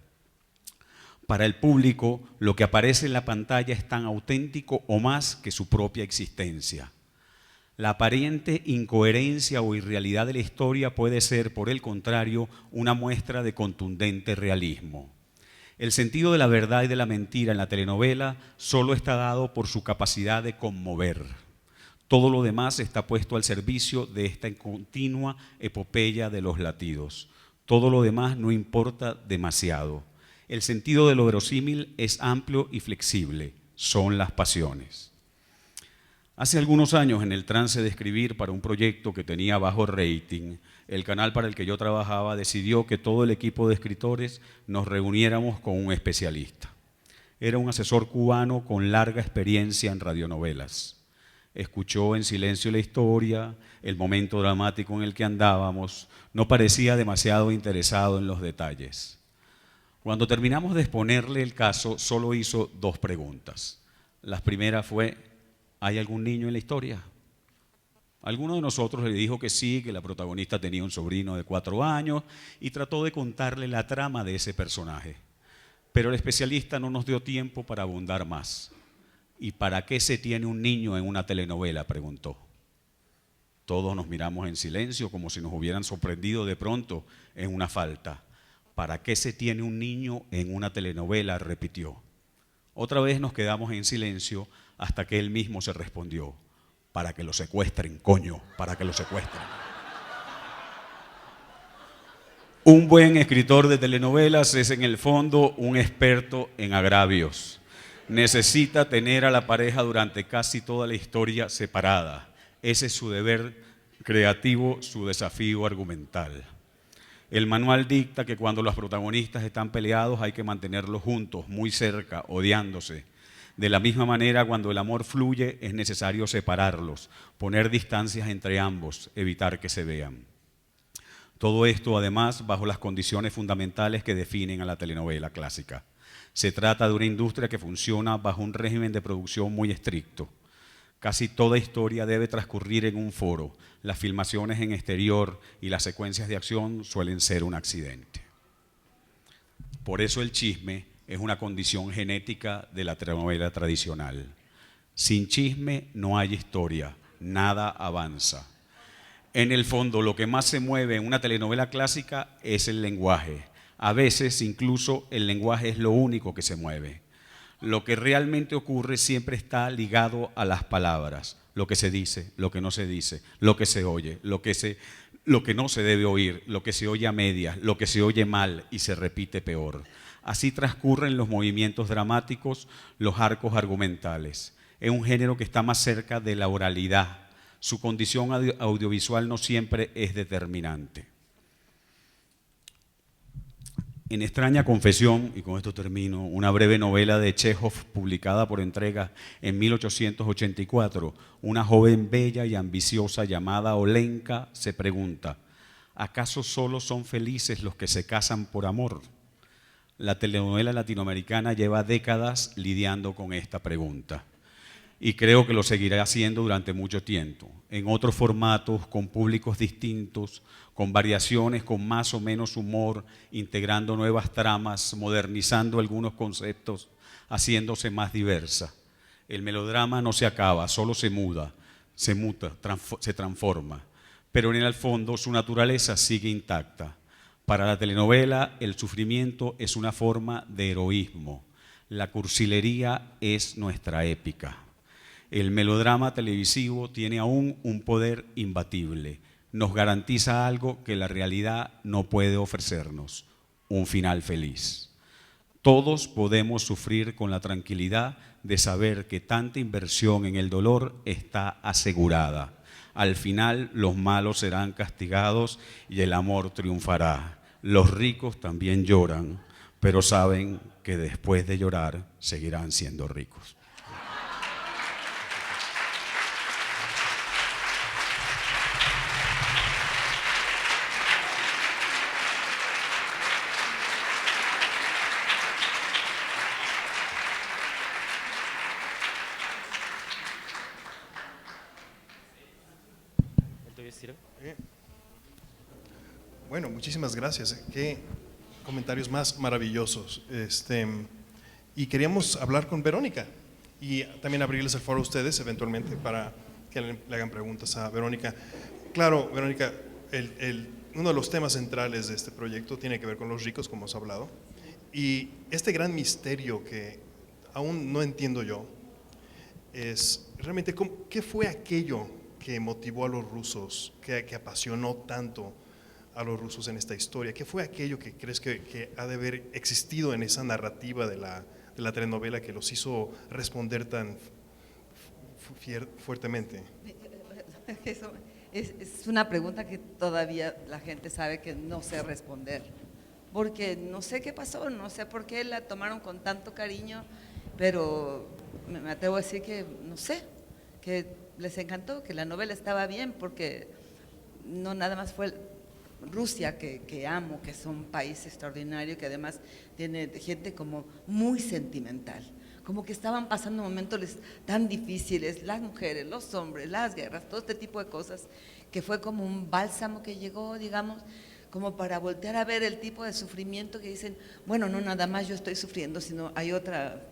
Para el público, lo que aparece en la pantalla es tan auténtico o más que su propia existencia. La aparente incoherencia o irrealidad de la historia puede ser, por el contrario, una muestra de contundente realismo. El sentido de la verdad y de la mentira en la telenovela solo está dado por su capacidad de conmover. Todo lo demás está puesto al servicio de esta continua epopeya de los latidos. Todo lo demás no importa demasiado. El sentido de lo verosímil es amplio y flexible, son las pasiones. Hace algunos años, en el trance de escribir para un proyecto que tenía bajo rating, el canal para el que yo trabajaba decidió que todo el equipo de escritores nos reuniéramos con un especialista. Era un asesor cubano con larga experiencia en radionovelas. Escuchó en silencio la historia, el momento dramático en el que andábamos, no parecía demasiado interesado en los detalles. Cuando terminamos de exponerle el caso, solo hizo 2 preguntas. La primera fue: ¿hay algún niño en la historia? Alguno de nosotros le dijo que sí, que la protagonista tenía un sobrino de 4 años y trató de contarle la trama de ese personaje. Pero el especialista no nos dio tiempo para abundar más. ¿Y para qué se tiene un niño en una telenovela?, preguntó. Todos nos miramos en silencio como si nos hubieran sorprendido de pronto en una falta. ¿Para qué se tiene un niño en una telenovela?, repitió. Otra vez nos quedamos en silencio hasta que él mismo se respondió: para que lo secuestren, coño, para que lo secuestren. Un buen escritor de telenovelas es en el fondo un experto en agravios. Necesita tener a la pareja durante casi toda la historia separada. Ese es su deber creativo, su desafío argumental. El manual dicta que cuando los protagonistas están peleados hay que mantenerlos juntos, muy cerca, odiándose. De la misma manera, cuando el amor fluye, es necesario separarlos, poner distancias entre ambos, evitar que se vean. Todo esto, además, bajo las condiciones fundamentales que definen a la telenovela clásica. Se trata de una industria que funciona bajo un régimen de producción muy estricto. Casi toda historia debe transcurrir en un foro. Las filmaciones en exterior y las secuencias de acción suelen ser un accidente. Por eso el chisme es una condición genética de la telenovela tradicional. Sin chisme no hay historia, nada avanza. En el fondo, lo que más se mueve en una telenovela clásica es el lenguaje. A veces, incluso, el lenguaje es lo único que se mueve. Lo que realmente ocurre siempre está ligado a las palabras, lo que se dice, lo que no se dice, lo que se oye, lo que no se debe oír, lo que se oye a medias, lo que se oye mal y se repite peor. Así transcurren los movimientos dramáticos, los arcos argumentales. Es un género que está más cerca de la oralidad. Su condición audiovisual no siempre es determinante. En extraña confesión, y con esto termino, una breve novela de Chekhov publicada por Entrega en 1884, una joven bella y ambiciosa llamada Olenka se pregunta: ¿Acaso solo son felices los que se casan por amor? La telenovela latinoamericana lleva décadas lidiando con esta pregunta y creo que lo seguirá haciendo durante mucho tiempo, en otros formatos, con públicos distintos, con variaciones, con más o menos humor, integrando nuevas tramas, modernizando algunos conceptos, haciéndose más diversa. El melodrama no se acaba, solo se muda, se muta, se transforma, pero en el fondo su naturaleza sigue intacta. Para la telenovela, el sufrimiento es una forma de heroísmo. La cursilería es nuestra épica. El melodrama televisivo tiene aún un poder imbatible. Nos garantiza algo que la realidad no puede ofrecernos: un final feliz. Todos podemos sufrir con la tranquilidad de saber que tanta inversión en el dolor está asegurada. Al final, los malos serán castigados y el amor triunfará. Los ricos también lloran, pero saben que después de llorar seguirán siendo ricos. Bueno, muchísimas gracias. Qué comentarios más maravillosos. Y queríamos hablar con Verónica y también abrirles el foro a ustedes eventualmente para que le hagan preguntas a Verónica. Claro, Verónica, uno de los temas centrales de este proyecto tiene que ver con los ricos, como hemos hablado, y este gran misterio que aún no entiendo yo es realmente qué fue aquello que motivó a los rusos, que apasionó tanto a los rusos en esta historia. ¿Qué fue aquello que crees que ha de haber existido en esa narrativa de la telenovela que los hizo responder tan fuertemente? Eso es una pregunta que todavía la gente sabe que no sé responder, porque no sé qué pasó, no sé por qué la tomaron con tanto cariño, pero me atrevo a decir que no sé, que les encantó, que la novela estaba bien, porque no nada más fue Rusia, que amo, que es un país extraordinario, que además tiene gente como muy sentimental, como que estaban pasando momentos tan difíciles, las mujeres, los hombres, las guerras, todo este tipo de cosas, que fue como un bálsamo que llegó, digamos, como para voltear a ver el tipo de sufrimiento que dicen, bueno, no nada más yo estoy sufriendo, sino hay otra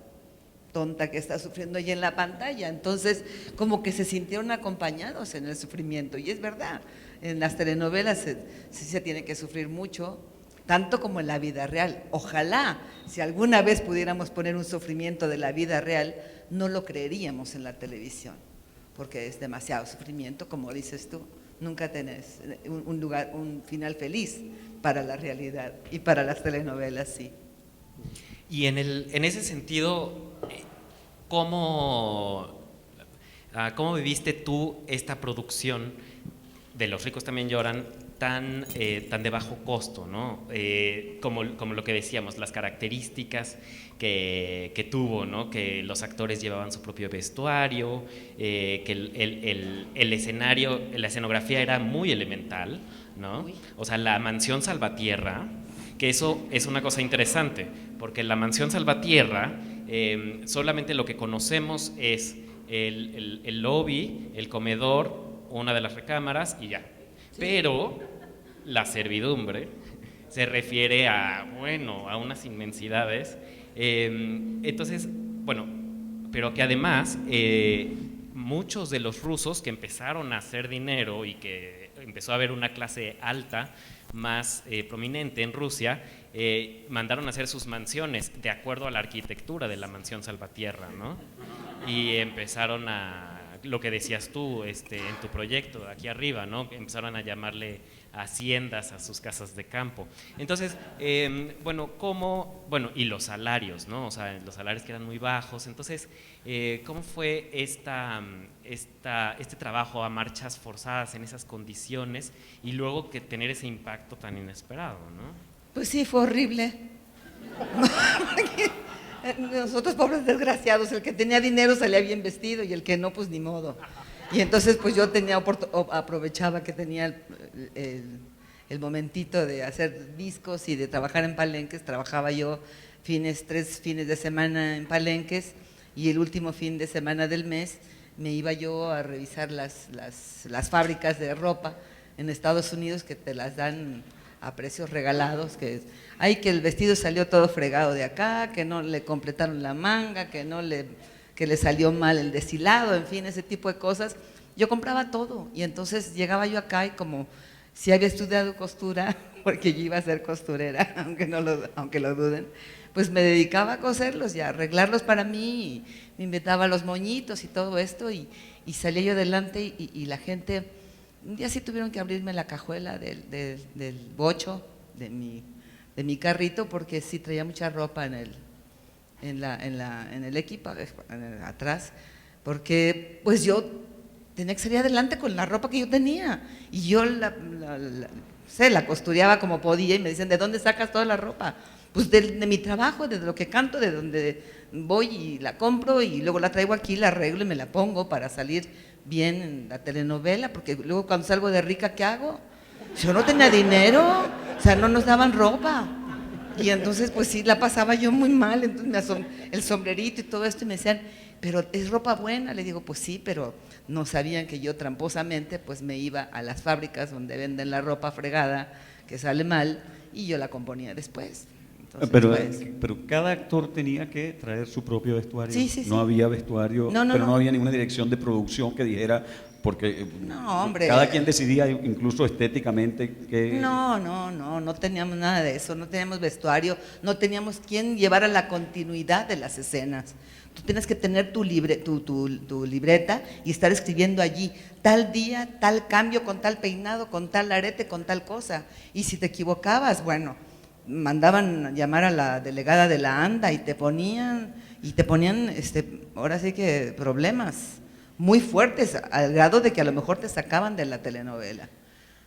tonta que está sufriendo ahí en la pantalla. Entonces, como que se sintieron acompañados en el sufrimiento, y es verdad, en las telenovelas sí se tiene que sufrir mucho, tanto como en la vida real. Ojalá, si alguna vez pudiéramos poner un sufrimiento de la vida real, no lo creeríamos en la televisión, porque es demasiado sufrimiento, como dices tú, nunca tenés un final feliz para la realidad, y para las telenovelas sí. Y en ese sentido, ¿cómo viviste tú esta producción de Los ricos también lloran tan de bajo costo, ¿no? Como lo que decíamos, las características que tuvo, ¿no? Que los actores llevaban su propio vestuario, que el escenario, la escenografía era muy elemental, ¿no? O sea, la mansión Salvatierra, que eso es una cosa interesante, porque la mansión Salvatierra solamente lo que conocemos es el lobby, el comedor, una de las recámaras y ya. Pero la servidumbre se refiere a unas inmensidades. Entonces, pero que además muchos de los rusos que empezaron a hacer dinero y que empezó a haber una clase alta más prominente en Rusia, mandaron a hacer sus mansiones de acuerdo a la arquitectura de la mansión Salvatierra, ¿no? Y empezaron a, lo que decías tú en tu proyecto, aquí arriba, ¿no? Empezaron a llamarle haciendas a sus casas de campo. Entonces, y los salarios, ¿no? O sea, los salarios que eran muy bajos. Entonces, ¿cómo fue este trabajo a marchas forzadas en esas condiciones y luego que tener ese impacto tan inesperado, ¿no? Pues sí, fue horrible. Nosotros, pobres desgraciados, el que tenía dinero salía bien vestido y el que no, pues ni modo. Y entonces pues yo aprovechaba que tenía el momentito de hacer discos y de trabajar en palenques. Trabajaba yo 3 fines de semana en palenques y el último fin de semana del mes me iba yo a revisar las fábricas de ropa en Estados Unidos, que te las dan a precios regalados, que el vestido salió todo fregado de acá, que no le completaron la manga, que le salió mal el deshilado, en fin, ese tipo de cosas. Yo compraba todo y entonces llegaba yo acá y como si había estudiado costura, porque yo iba a ser costurera, aunque lo duden, pues me dedicaba a coserlos y a arreglarlos para mí, y me inventaba los moñitos y todo esto, y salía yo adelante y la gente, un día sí tuvieron que abrirme la cajuela del bocho de mi carrito, porque sí traía mucha ropa en el equipaje, atrás, porque pues yo tenía que salir adelante con la ropa que yo tenía, y yo la costureaba como podía, y me dicen, ¿de dónde sacas toda la ropa? Pues de mi trabajo, de lo que canto, de donde voy y la compro, y luego la traigo aquí, la arreglo y me la pongo para salir bien en la telenovela, porque luego cuando salgo de rica, ¿qué hago? Yo no tenía dinero, o sea, no nos daban ropa, y entonces pues sí, la pasaba yo muy mal, entonces el sombrerito y todo esto, y me decían, pero es ropa buena, le digo, pues sí, pero no sabían que yo tramposamente pues me iba a las fábricas donde venden la ropa fregada, que sale mal, y yo la componía después. Entonces, pero cada actor tenía que traer su propio vestuario. Sí. No había vestuario, No. no había ninguna dirección de producción que dijera, porque no, hombre, cada quien decidía incluso estéticamente que… No teníamos nada de eso, no teníamos vestuario, no teníamos quien llevara la continuidad de las escenas. Tú tienes que tener tu libreta y estar escribiendo allí, tal día, tal cambio, con tal peinado, con tal arete, con tal cosa. Y si te equivocabas, bueno, mandaban llamar a la delegada de la ANDA y te ponían ahora sí que problemas muy fuertes, al grado de que a lo mejor te sacaban de la telenovela.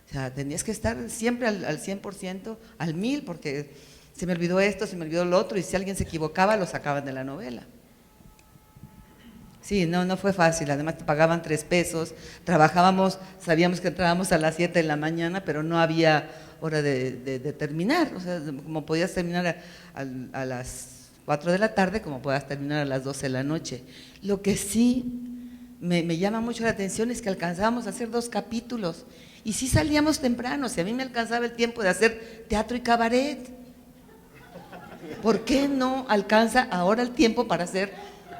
O sea, tenías que estar siempre al 100%, al 1000, porque se me olvidó esto, se me olvidó lo otro, y si alguien se equivocaba, lo sacaban de la novela. Sí, no fue fácil, además te pagaban 3 pesos, trabajábamos, sabíamos que entrábamos a las 7 de la mañana, pero no había hora de terminar, o sea, como podías terminar a las 4 de la tarde, como podías terminar a las 12 de la noche. Lo que sí me llama mucho la atención es que alcanzábamos a hacer 2 capítulos, y sí salíamos temprano, si a mí me alcanzaba el tiempo de hacer teatro y cabaret, ¿por qué no alcanza ahora el tiempo para hacer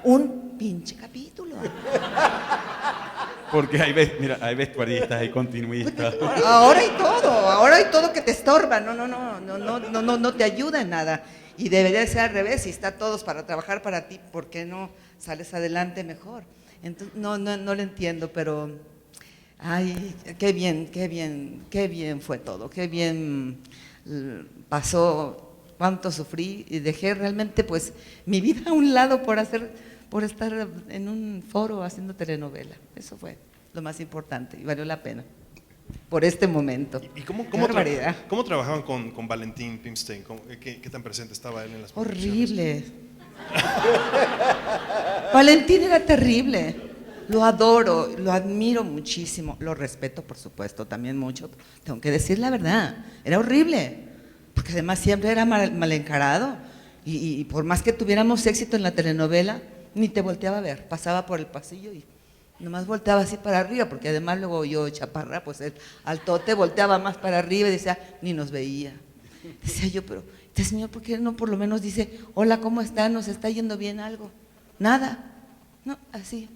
un pinche capítulo? Porque hay vestuaristas, hay continuistas. Ahora hay todo que te estorba, no te ayuda en nada. Y debería ser al revés, si está todos para trabajar para ti, ¿por qué no sales adelante mejor? Entonces, no lo entiendo, pero ay, qué bien fue todo, qué bien pasó, cuánto sufrí, y dejé realmente pues mi vida a un lado por estar en un foro haciendo telenovela. Eso fue lo más importante y valió la pena por este momento. ¿Y cómo trabajaban con Valentín Pimstein? ¿Qué tan presente estaba él en las producciones? Horrible. Valentín era terrible. Lo adoro, lo admiro muchísimo, lo respeto por supuesto también mucho. Tengo que decir la verdad, era horrible, porque además siempre era mal encarado, y por más que tuviéramos éxito en la telenovela, ni te volteaba a ver, pasaba por el pasillo y nomás volteaba así para arriba, porque además luego yo, chaparra, pues el altote volteaba más para arriba y decía, ni nos veía. Decía yo, pero este señor, ¿por qué no por lo menos dice, hola, ¿cómo está? ¿Nos está yendo bien algo? Nada, no, así,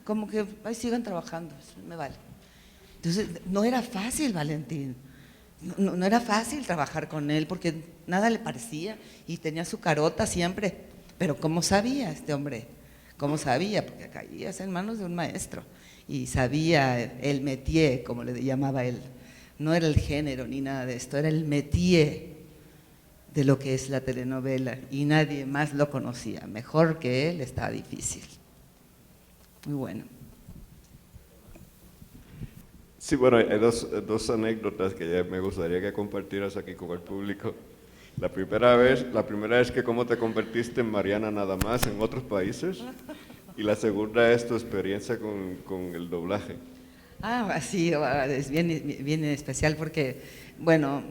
como que ahí sigan trabajando, me vale. Entonces, no era fácil, Valentín, no era fácil trabajar con él, porque nada le parecía, y tenía su carota siempre, pero ¿cómo sabía este hombre? ¿Cómo sabía? Porque caías en manos de un maestro, y sabía el métier, como le llamaba él. No era el género ni nada de esto, era el métier de lo que es la telenovela, y nadie más lo conocía. Mejor que él, estaba difícil. Muy bueno. Sí, bueno, hay dos anécdotas que ya me gustaría que compartieras aquí con el público. La primera vez que cómo te convertiste en Mariana nada más en otros países, y la segunda es tu experiencia con el doblaje. Sí, es bien, bien especial porque, bueno,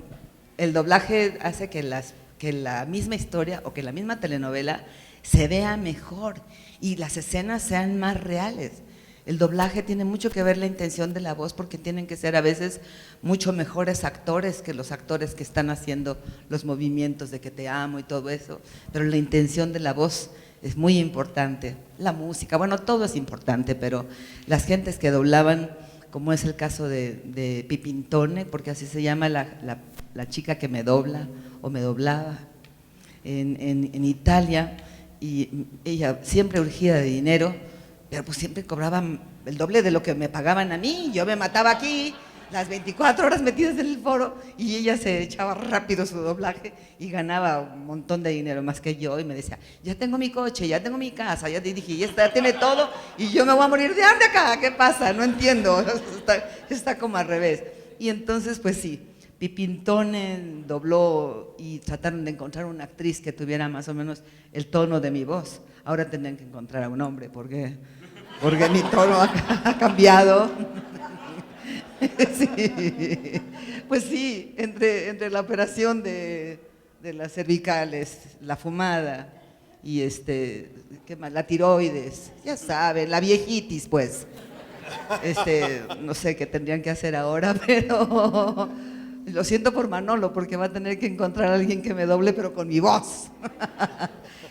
el doblaje hace que la misma historia o que la misma telenovela se vea mejor y las escenas sean más reales. El doblaje tiene mucho que ver la intención de la voz porque tienen que ser a veces mucho mejores actores que los actores que están haciendo los movimientos de que te amo y todo eso, pero la intención de la voz es muy importante. La música, bueno, todo es importante, pero las gentes que doblaban, como es el caso de Pipintone, porque así se llama la chica que me dobla o me doblaba en Italia, y ella siempre urgida de dinero, pero pues siempre cobraban el doble de lo que me pagaban a mí. Yo me mataba aquí las 24 horas metidas en el foro y ella se echaba rápido su doblaje y ganaba un montón de dinero más que yo, y me decía, ya tengo mi coche, ya tengo mi casa, ya te dije, y esta ya tiene todo y yo me voy a morir de hambre acá, ¿qué pasa? No entiendo, está como al revés. Y entonces pues sí, Pipintone dobló y trataron de encontrar una actriz que tuviera más o menos el tono de mi voz. Ahora tendrían que encontrar a un hombre porque mi tono ha cambiado. Sí. Pues sí, entre la operación de las cervicales, la fumada y ¿qué más? La tiroides, ya saben, la viejitis pues. No sé qué tendrían que hacer ahora, pero lo siento por Manolo porque va a tener que encontrar a alguien que me doble pero con mi voz.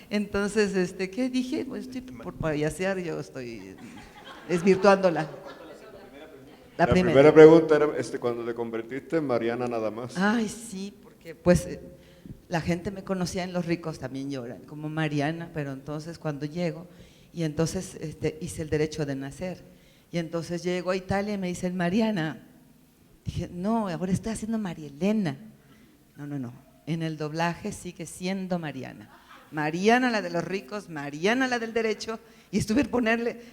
Entonces, ¿qué dije? Pues estoy por payasear, yo estoy desvirtuándola. La primera pregunta era cuando te convertiste en Mariana nada más. Ay, sí, porque pues la gente me conocía en Los Ricos, también lloran, como Mariana, pero entonces cuando llego, y entonces hice el derecho de nacer, y entonces llego a Italia y me dicen Mariana. Dije, no, ahora estoy haciendo María Elena. No, en el doblaje sigue siendo Mariana. Mariana la de Los Ricos, Mariana la del derecho, y estuve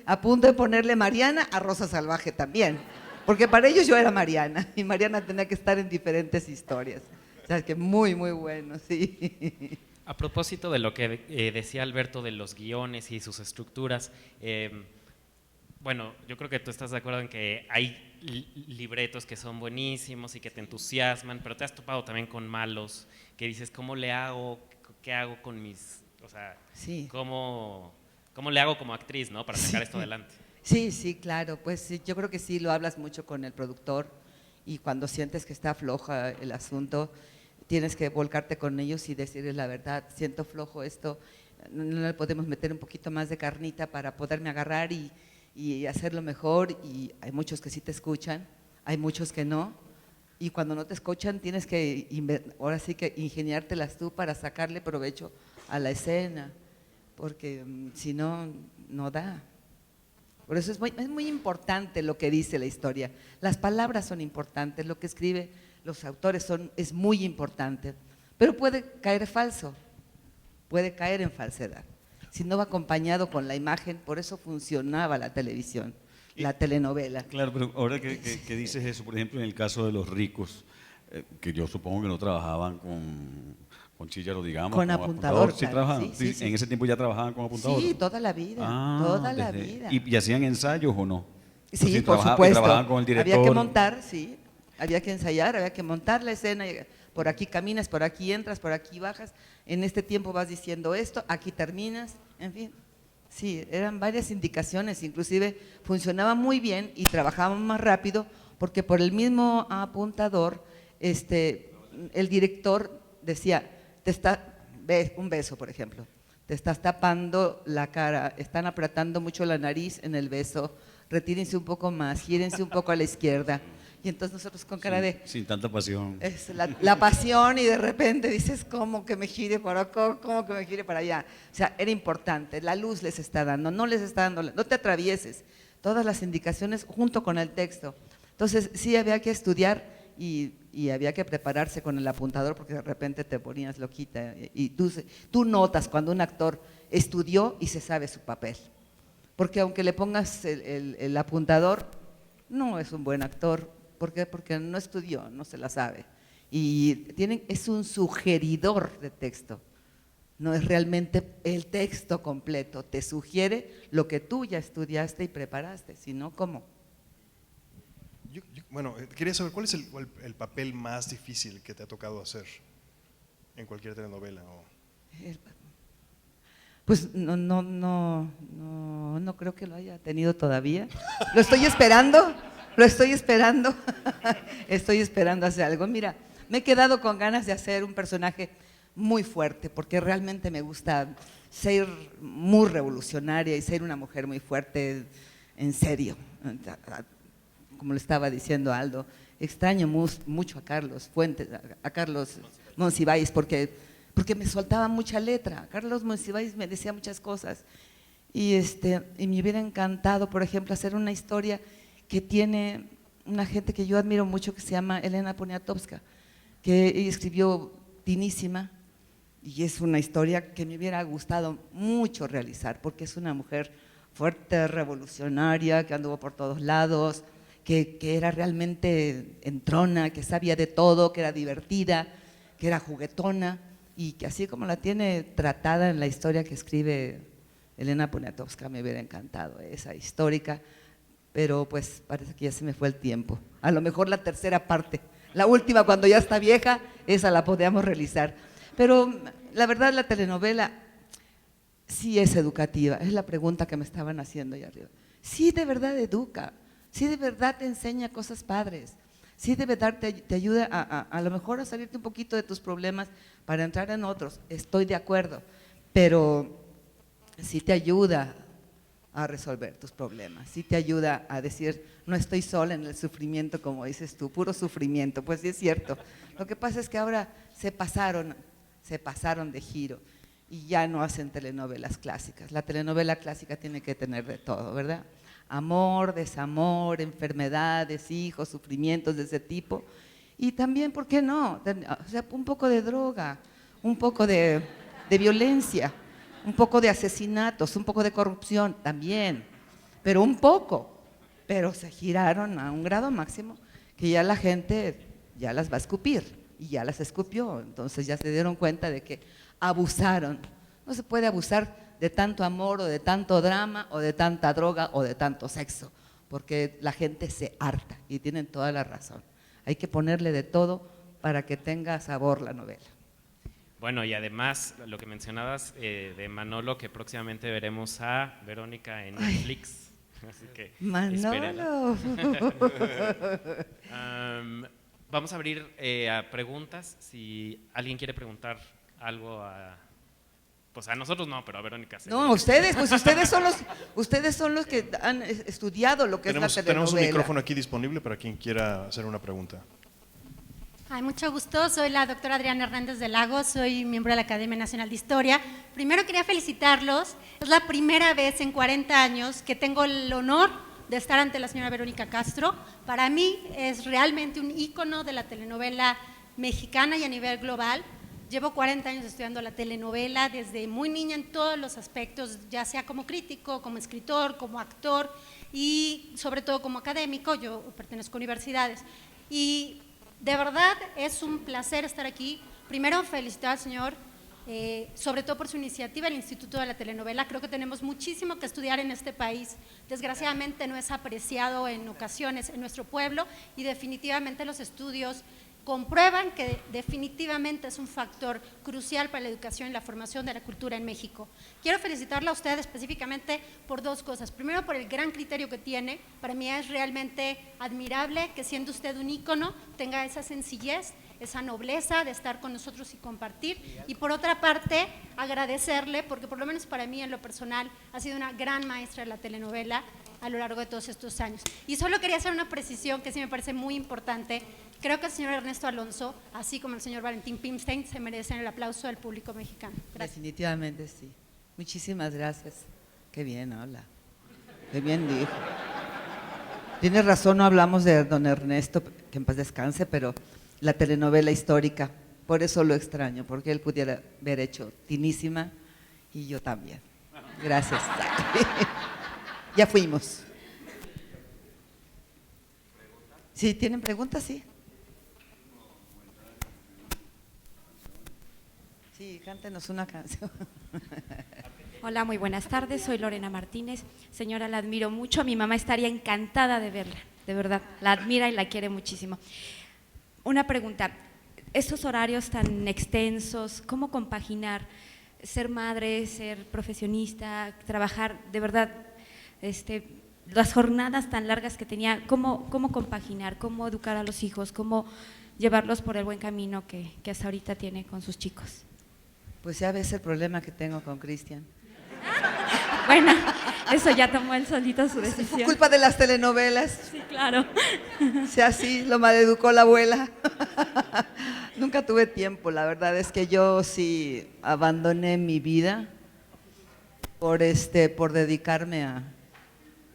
a punto de ponerle Mariana a Rosa Salvaje también, porque para ellos yo era Mariana, y Mariana tenía que estar en diferentes historias. O sea, que muy, muy bueno, sí. A propósito de lo que decía Alberto de los guiones y sus estructuras, bueno, yo creo que tú estás de acuerdo en que hay libretos que son buenísimos y que te entusiasman, pero te has topado también con malos, que dices, ¿cómo le hago? ¿Qué hago con mis...? O sea, Sí. ¿cómo le hago como actriz, ¿no? Para sacar esto adelante. Sí, claro, pues sí, yo creo que sí, lo hablas mucho con el productor y cuando sientes que está floja el asunto, tienes que volcarte con ellos y decirles la verdad, siento flojo esto, no le podemos meter un poquito más de carnita para poderme agarrar y hacerlo mejor, y hay muchos que sí te escuchan, hay muchos que no, y cuando no te escuchan tienes que, ahora sí que ingeniártelas tú para sacarle provecho a la escena, porque si no, no da. Por eso es muy importante lo que dice la historia. Las palabras son importantes, lo que escriben los autores es muy importante, pero puede caer falso, puede caer en falsedad. Si no va acompañado con la imagen, por eso funcionaba la televisión, la telenovela. Claro, pero ahora que dices eso, por ejemplo, en el caso de Los Ricos, que yo supongo que no trabajaban con chícharo, digamos. Con apuntador. Sí, claro. trabajaban. Sí. En ese tiempo ya trabajaban con apuntador. Sí, toda la vida, toda la vida. ¿Y hacían ensayos o no? Sí, Pues por supuesto. Trabajaban con el director. Había que montar, sí, había que ensayar, había que montar la escena. Por aquí caminas, por aquí entras, por aquí bajas. En este tiempo vas diciendo esto, aquí terminas, en fin. Sí, eran varias indicaciones, inclusive funcionaba muy bien y trabajábamos más rápido porque por el mismo apuntador, el director decía, un beso, por ejemplo, te estás tapando la cara, están apretando mucho la nariz en el beso, retírense un poco más, gírense un poco a la izquierda. Y entonces nosotros con cara de… Sin tanta pasión. Es la pasión, y de repente dices, ¿cómo que me gire para acá? ¿Cómo que me gire para allá? O sea, era importante, la luz les está dando, no les está dando, no te atravieses. Todas las indicaciones junto con el texto. Entonces sí había que estudiar y había que prepararse con el apuntador porque de repente te ponías loquita. Y tú notas cuando un actor estudió y se sabe su papel. Porque aunque le pongas el apuntador, no es un buen actor. ¿Por qué? Porque no estudió, no se la sabe. Y es un sugeridor de texto, no es realmente el texto completo, te sugiere lo que tú ya estudiaste y preparaste, si no, ¿cómo? Bueno, quería saber, ¿cuál es el papel más difícil que te ha tocado hacer en cualquier telenovela? Pues no creo que lo haya tenido todavía. Lo estoy esperando, estoy esperando hacer algo. Mira, me he quedado con ganas de hacer un personaje muy fuerte, porque realmente me gusta ser muy revolucionaria y ser una mujer muy fuerte, en serio. Como le estaba diciendo Aldo, extraño mucho a Carlos Fuentes, a Carlos Monsiváis, porque me soltaba mucha letra. Carlos Monsiváis me decía muchas cosas y me hubiera encantado, por ejemplo, hacer una historia que tiene una gente que yo admiro mucho, que se llama Elena Poniatowska, que ella escribió Tinísima, y es una historia que me hubiera gustado mucho realizar, porque es una mujer fuerte, revolucionaria, que anduvo por todos lados, que era realmente entrona, que sabía de todo, que era divertida, que era juguetona, y que así como la tiene tratada en la historia que escribe Elena Poniatowska, me hubiera encantado esa histórica, pero pues parece que ya se me fue el tiempo. A lo mejor la tercera parte, la última, cuando ya está vieja, esa la podríamos realizar. Pero la verdad, la telenovela sí es educativa, es la pregunta que me estaban haciendo allá arriba. Sí, de verdad educa, sí de verdad te enseña cosas padres, sí de verdad te ayuda a lo mejor a salirte un poquito de tus problemas para entrar en otros, estoy de acuerdo, pero sí te ayuda a resolver tus problemas, sí te ayuda a decir, no estoy sola en el sufrimiento, como dices tú, puro sufrimiento. Pues sí es cierto, lo que pasa es que ahora se pasaron de giro y ya no hacen telenovelas clásicas. La telenovela clásica tiene que tener de todo, ¿verdad? Amor, desamor, enfermedades, hijos, sufrimientos de ese tipo. Y también, ¿por qué no? O sea, un poco de droga, un poco de violencia, un poco de asesinatos, un poco de corrupción también, pero un poco. Pero se giraron a un grado máximo que ya la gente ya las va a escupir, y ya las escupió. Entonces ya se dieron cuenta de que abusaron. No se puede abusar de tanto amor o de tanto drama o de tanta droga o de tanto sexo, porque la gente se harta y tienen toda la razón. Hay que ponerle de todo para que tenga sabor la novela. Bueno, y además lo que mencionabas de Manolo, que próximamente veremos a Verónica en Netflix. Así que Manolo. Vamos a abrir a preguntas. Si alguien quiere preguntar algo pues a nosotros no, pero a Verónica sí. No, ustedes, pues ustedes son los que han estudiado lo que es la telenovela. Tenemos un micrófono aquí disponible para quien quiera hacer una pregunta. Ay, mucho gusto, soy la doctora Adriana Hernández de Lagos, soy miembro de la Academia Nacional de Historia. Primero quería felicitarlos, es la primera vez en 40 años que tengo el honor de estar ante la señora Verónica Castro. Para mí es realmente un ícono de la telenovela mexicana y a nivel global. Llevo 40 años estudiando la telenovela, desde muy niña en todos los aspectos, ya sea como crítico, como escritor, como actor y sobre todo como académico. Yo pertenezco a universidades y de verdad es un placer estar aquí. Primero felicitar al señor, sobre todo por su iniciativa, el Instituto de la Telenovela. Creo que tenemos muchísimo que estudiar en este país. Desgraciadamente no es apreciado en ocasiones en nuestro pueblo y definitivamente los estudios comprueban que definitivamente es un factor crucial para la educación y la formación de la cultura en México. Quiero felicitarla a usted específicamente por dos cosas. Primero, por el gran criterio que tiene. Para mí es realmente admirable que, siendo usted un ícono, tenga esa sencillez, esa nobleza de estar con nosotros y compartir. Y por otra parte, agradecerle, porque por lo menos para mí en lo personal ha sido una gran maestra de la telenovela a lo largo de todos estos años. Y solo quería hacer una precisión que sí me parece muy importante. Creo que el señor Ernesto Alonso, así como el señor Valentín Pimstein, se merecen el aplauso del público mexicano. Gracias. Definitivamente sí. Muchísimas gracias. Qué bien habla. Qué bien dijo. Tienes razón, no hablamos de don Ernesto, que en paz descanse, pero la telenovela histórica, por eso lo extraño, porque él pudiera haber hecho Tinísima y yo también. Gracias. Ya fuimos. ¿Sí tienen preguntas? Sí. Sí, cántenos una canción. Hola, muy buenas tardes, soy Lorena Martínez. Señora, la admiro mucho, mi mamá estaría encantada de verla. de verdad, la admira y la quiere muchísimo. Una pregunta, estos horarios tan extensos, ¿cómo compaginar ser madre, ser profesionista, trabajar, de verdad, las jornadas tan largas que tenía, cómo compaginar, cómo educar a los hijos, cómo llevarlos por el buen camino que hasta ahorita tiene con sus chicos? Pues ya ves el problema que tengo con Cristian. Bueno, eso ya tomó él solito su decisión. Fue culpa de las telenovelas. Sí, claro. O sea, sí, lo maleducó la abuela. Nunca tuve tiempo, la verdad es que yo sí abandoné mi vida por dedicarme a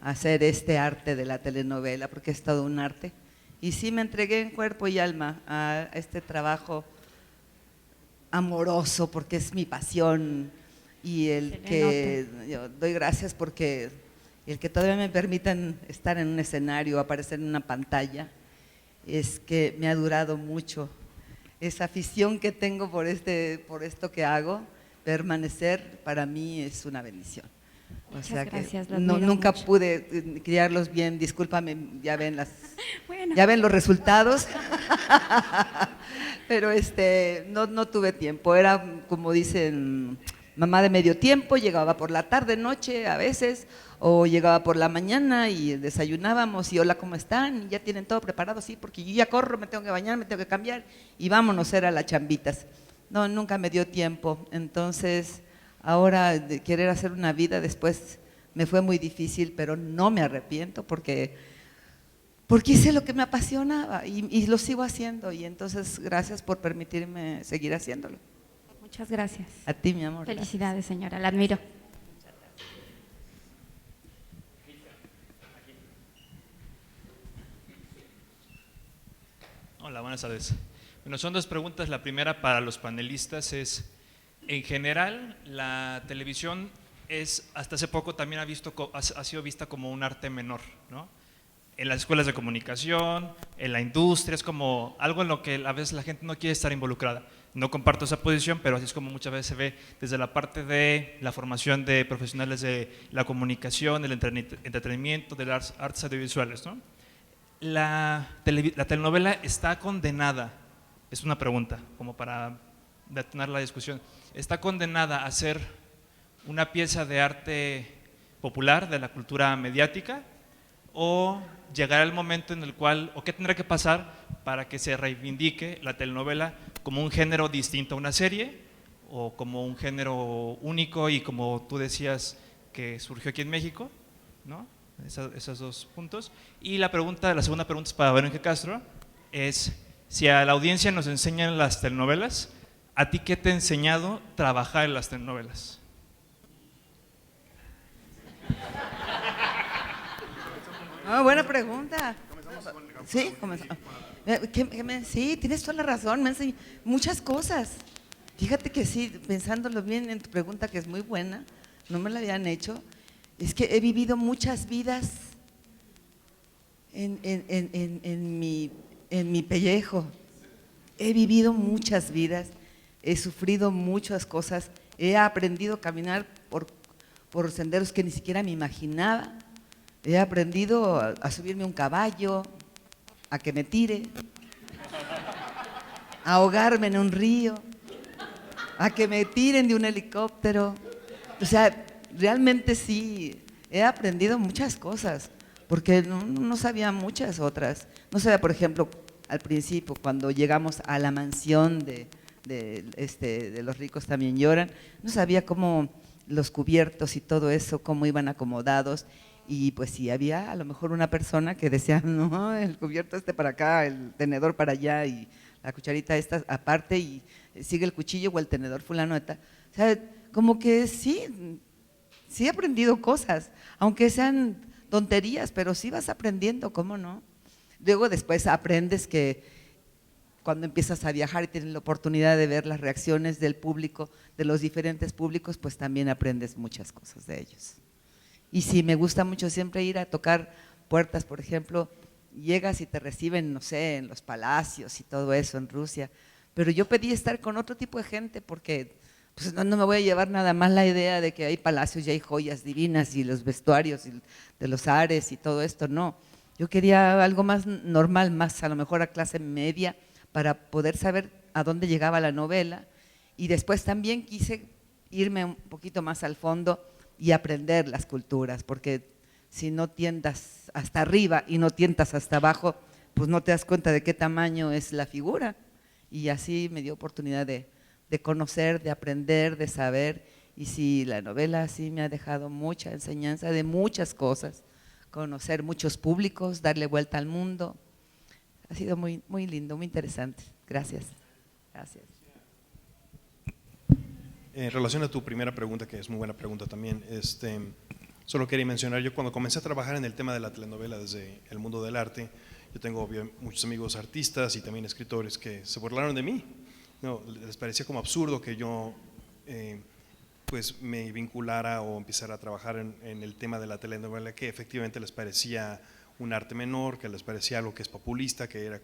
hacer este arte de la telenovela, porque es todo un arte. Y sí me entregué en cuerpo y alma a este trabajo amoroso, porque es mi pasión, y yo doy gracias porque el que todavía me permitan estar en un escenario, aparecer en una pantalla, es que me ha durado mucho. Esa afición que tengo por esto que hago, permanecer para mí es una bendición. O sea gracias, que nunca mucho. pude criarlos bien, discúlpame, ya ven Bueno. ya ven los resultados. Pero no tuve tiempo, era como dicen, mamá de medio tiempo, llegaba por la tarde, noche a veces, o llegaba por la mañana y desayunábamos y hola, ¿cómo están? Y ya tienen todo preparado, sí, porque yo ya corro, me tengo que bañar, me tengo que cambiar y vámonos, era las chambitas. No, nunca me dio tiempo, entonces ahora de querer hacer una vida después me fue muy difícil, pero no me arrepiento porque hice lo que me apasionaba y lo sigo haciendo, y entonces gracias por permitirme seguir haciéndolo. Muchas gracias. A ti, mi amor. Felicidades, señora, la admiro. Hola, buenas tardes. Bueno, son dos preguntas. La primera para los panelistas es, en general, la televisión hasta hace poco también ha sido vista como un arte menor, ¿no? En las escuelas de comunicación, en la industria, es como algo en lo que a veces la gente no quiere estar involucrada. No comparto esa posición, pero así es como muchas veces se ve desde la parte de la formación de profesionales de la comunicación, del entretenimiento, de las artes audiovisuales, ¿no? La telenovela está condenada, es una pregunta, como para detonar la discusión, ¿está condenada a ser una pieza de arte popular, de la cultura mediática, o llegará el momento en el cual, o qué tendrá que pasar para que se reivindique la telenovela como un género distinto a una serie, o como un género único y como tú decías que surgió aquí en México, ¿no? Esos dos puntos. Y la segunda pregunta es para Verónica Castro, es si a la audiencia nos enseñan las telenovelas, ¿a ti qué te ha enseñado trabajar en las telenovelas? Buena pregunta. Sí, comenzamos. Sí, tienes toda la razón, me enseñó muchas cosas. Fíjate que sí, pensándolo bien en tu pregunta, que es muy buena, no me la habían hecho, es que he vivido muchas vidas en mi pellejo. He vivido muchas vidas, he sufrido muchas cosas, he aprendido a caminar por senderos que ni siquiera me imaginaba. He aprendido a subirme a un caballo, a que me tire, a ahogarme en un río, a que me tiren de un helicóptero. O sea, realmente sí, he aprendido muchas cosas, porque no sabía muchas otras. No sabía, por ejemplo, al principio, cuando llegamos a la mansión de Los ricos también lloran, no sabía cómo los cubiertos y todo eso, cómo iban acomodados. Y pues sí, había a lo mejor una persona que decía, no, el cubierto para acá, el tenedor para allá y la cucharita esta aparte y sigue el cuchillo o el tenedor fulanota. O sea, como que sí he aprendido cosas, aunque sean tonterías, pero sí vas aprendiendo, ¿cómo no? Luego después aprendes que cuando empiezas a viajar y tienes la oportunidad de ver las reacciones del público, de los diferentes públicos, pues también aprendes muchas cosas de ellos. Y sí, me gusta mucho siempre ir a tocar puertas, por ejemplo, llegas y te reciben, no sé, en los palacios y todo eso en Rusia, pero yo pedí estar con otro tipo de gente porque pues no me voy a llevar nada más la idea de que hay palacios y hay joyas divinas y los vestuarios y de los ares y todo esto, no. Yo quería algo más normal, más a lo mejor a clase media, para poder saber a dónde llegaba la novela. Y después también quise irme un poquito más al fondo y aprender las culturas, porque si no tientas hasta arriba y no tientas hasta abajo, pues no te das cuenta de qué tamaño es la figura. Y así me dio oportunidad de conocer, de aprender, de saber. Y sí, la novela sí me ha dejado mucha enseñanza de muchas cosas, conocer muchos públicos, darle vuelta al mundo. Ha sido muy, muy lindo, muy interesante. Gracias. Gracias. En relación a tu primera pregunta, que es muy buena pregunta también, solo quería mencionar, yo cuando comencé a trabajar en el tema de la telenovela desde el mundo del arte, yo tengo muchos amigos artistas y también escritores que se burlaron de mí. No, les parecía como absurdo que yo pues me vinculara o empezara a trabajar en el tema de la telenovela, que efectivamente les parecía un arte menor, que les parecía algo que es populista, que era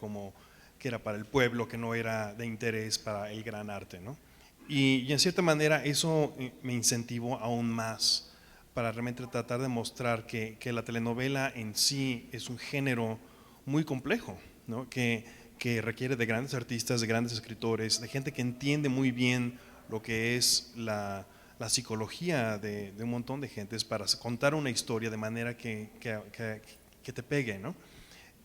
para el pueblo, que no era de interés para el gran arte, ¿no? Y en cierta manera eso me incentivó aún más para realmente tratar de mostrar que la telenovela en sí es un género muy complejo, ¿no? que requiere de grandes artistas, de grandes escritores, de gente que entiende muy bien lo que es la psicología de un montón de gentes para contar una historia de manera que te pegue, ¿no?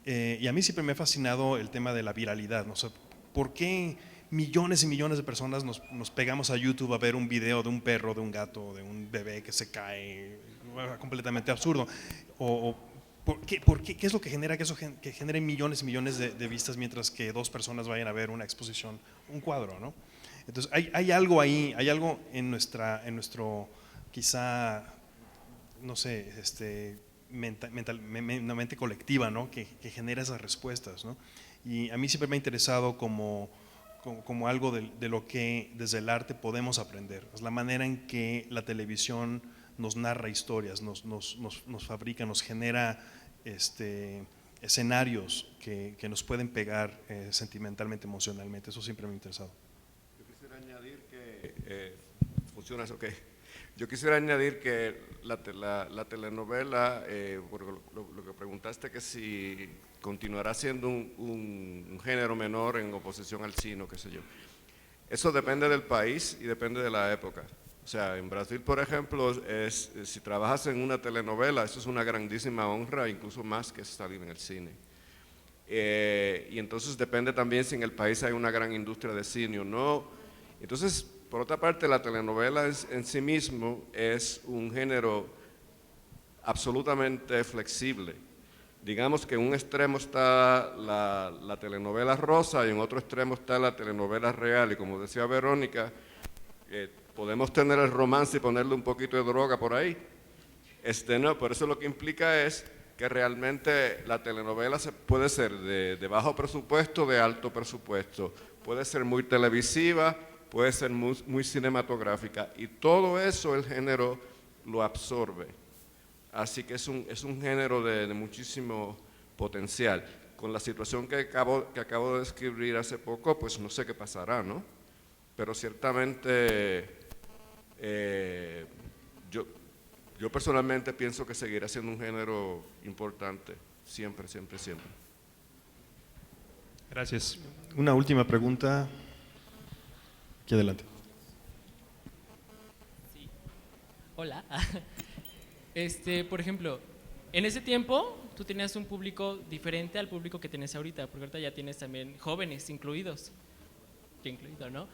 Y a mí siempre me ha fascinado el tema de la viralidad, ¿no? O sea, ¿por qué millones y millones de personas nos pegamos a YouTube a ver un video de un perro, de un gato, de un bebé que se cae? Completamente absurdo. ¿Qué es lo que genera que genere millones y millones de vistas mientras que dos personas vayan a ver una exposición, un cuadro, ¿no? Entonces hay algo ahí, hay algo en nuestro quizá, no sé, una mente colectiva, ¿no? que genera esas respuestas, ¿no? Y a mí siempre me ha interesado como algo de lo que desde el arte podemos aprender, es la manera en que la televisión nos narra historias, nos fabrica, nos genera escenarios que nos pueden pegar sentimentalmente, emocionalmente. Eso siempre me ha interesado. Yo quisiera añadir que funciona eso, okay. Yo quisiera añadir que la telenovela, lo que preguntaste, que si continuará siendo un género menor en oposición al cine, qué sé yo. Eso depende del país y depende de la época. O sea, en Brasil, por ejemplo, si trabajas en una telenovela, eso es una grandísima honra, incluso más que salir en el cine. Y entonces depende también si en el país hay una gran industria de cine o no. Entonces, por otra parte, la telenovela en sí mismo es un género absolutamente flexible. Digamos que en un extremo está la telenovela rosa y en otro extremo está la telenovela real. Y como decía Verónica, podemos tener el romance y ponerle un poquito de droga por ahí. No, por eso lo que implica es que realmente la telenovela puede ser de bajo presupuesto, de alto presupuesto, puede ser muy televisiva, puede ser muy cinematográfica, y todo eso el género lo absorbe. Así que es un género de muchísimo potencial. Con la situación que acabo de describir hace poco, pues no sé qué pasará, ¿no? Pero ciertamente yo personalmente pienso que seguirá siendo un género importante, siempre, siempre, siempre. Gracias. Una última pregunta. Aquí adelante. Sí. Hola. Por ejemplo, en ese tiempo tú tenías un público diferente al público que tienes ahorita, porque ahorita ya tienes también jóvenes incluidos, ¿no?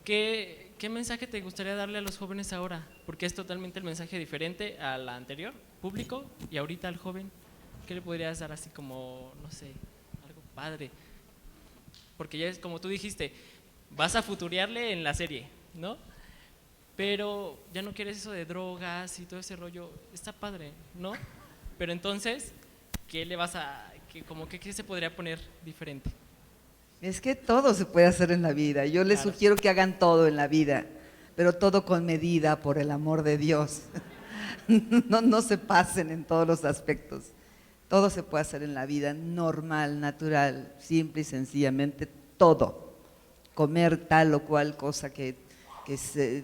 ¿Qué mensaje te gustaría darle a los jóvenes ahora? Porque es totalmente el mensaje diferente al anterior público y ahorita al joven. ¿Qué le podrías dar así como, no sé, algo padre? Porque ya es como tú dijiste, vas a futurearle en la serie, ¿no? Pero ya no quieres eso de drogas y todo ese rollo. Está padre, ¿no? Pero entonces, ¿qué le vas a, qué se podría poner diferente? Es que todo se puede hacer en la vida. Yo les sugiero que hagan todo en la vida, pero todo con medida, por el amor de Dios. No se pasen en todos los aspectos. Todo se puede hacer en la vida, normal, natural, simple y sencillamente, todo. Comer tal o cual cosa que es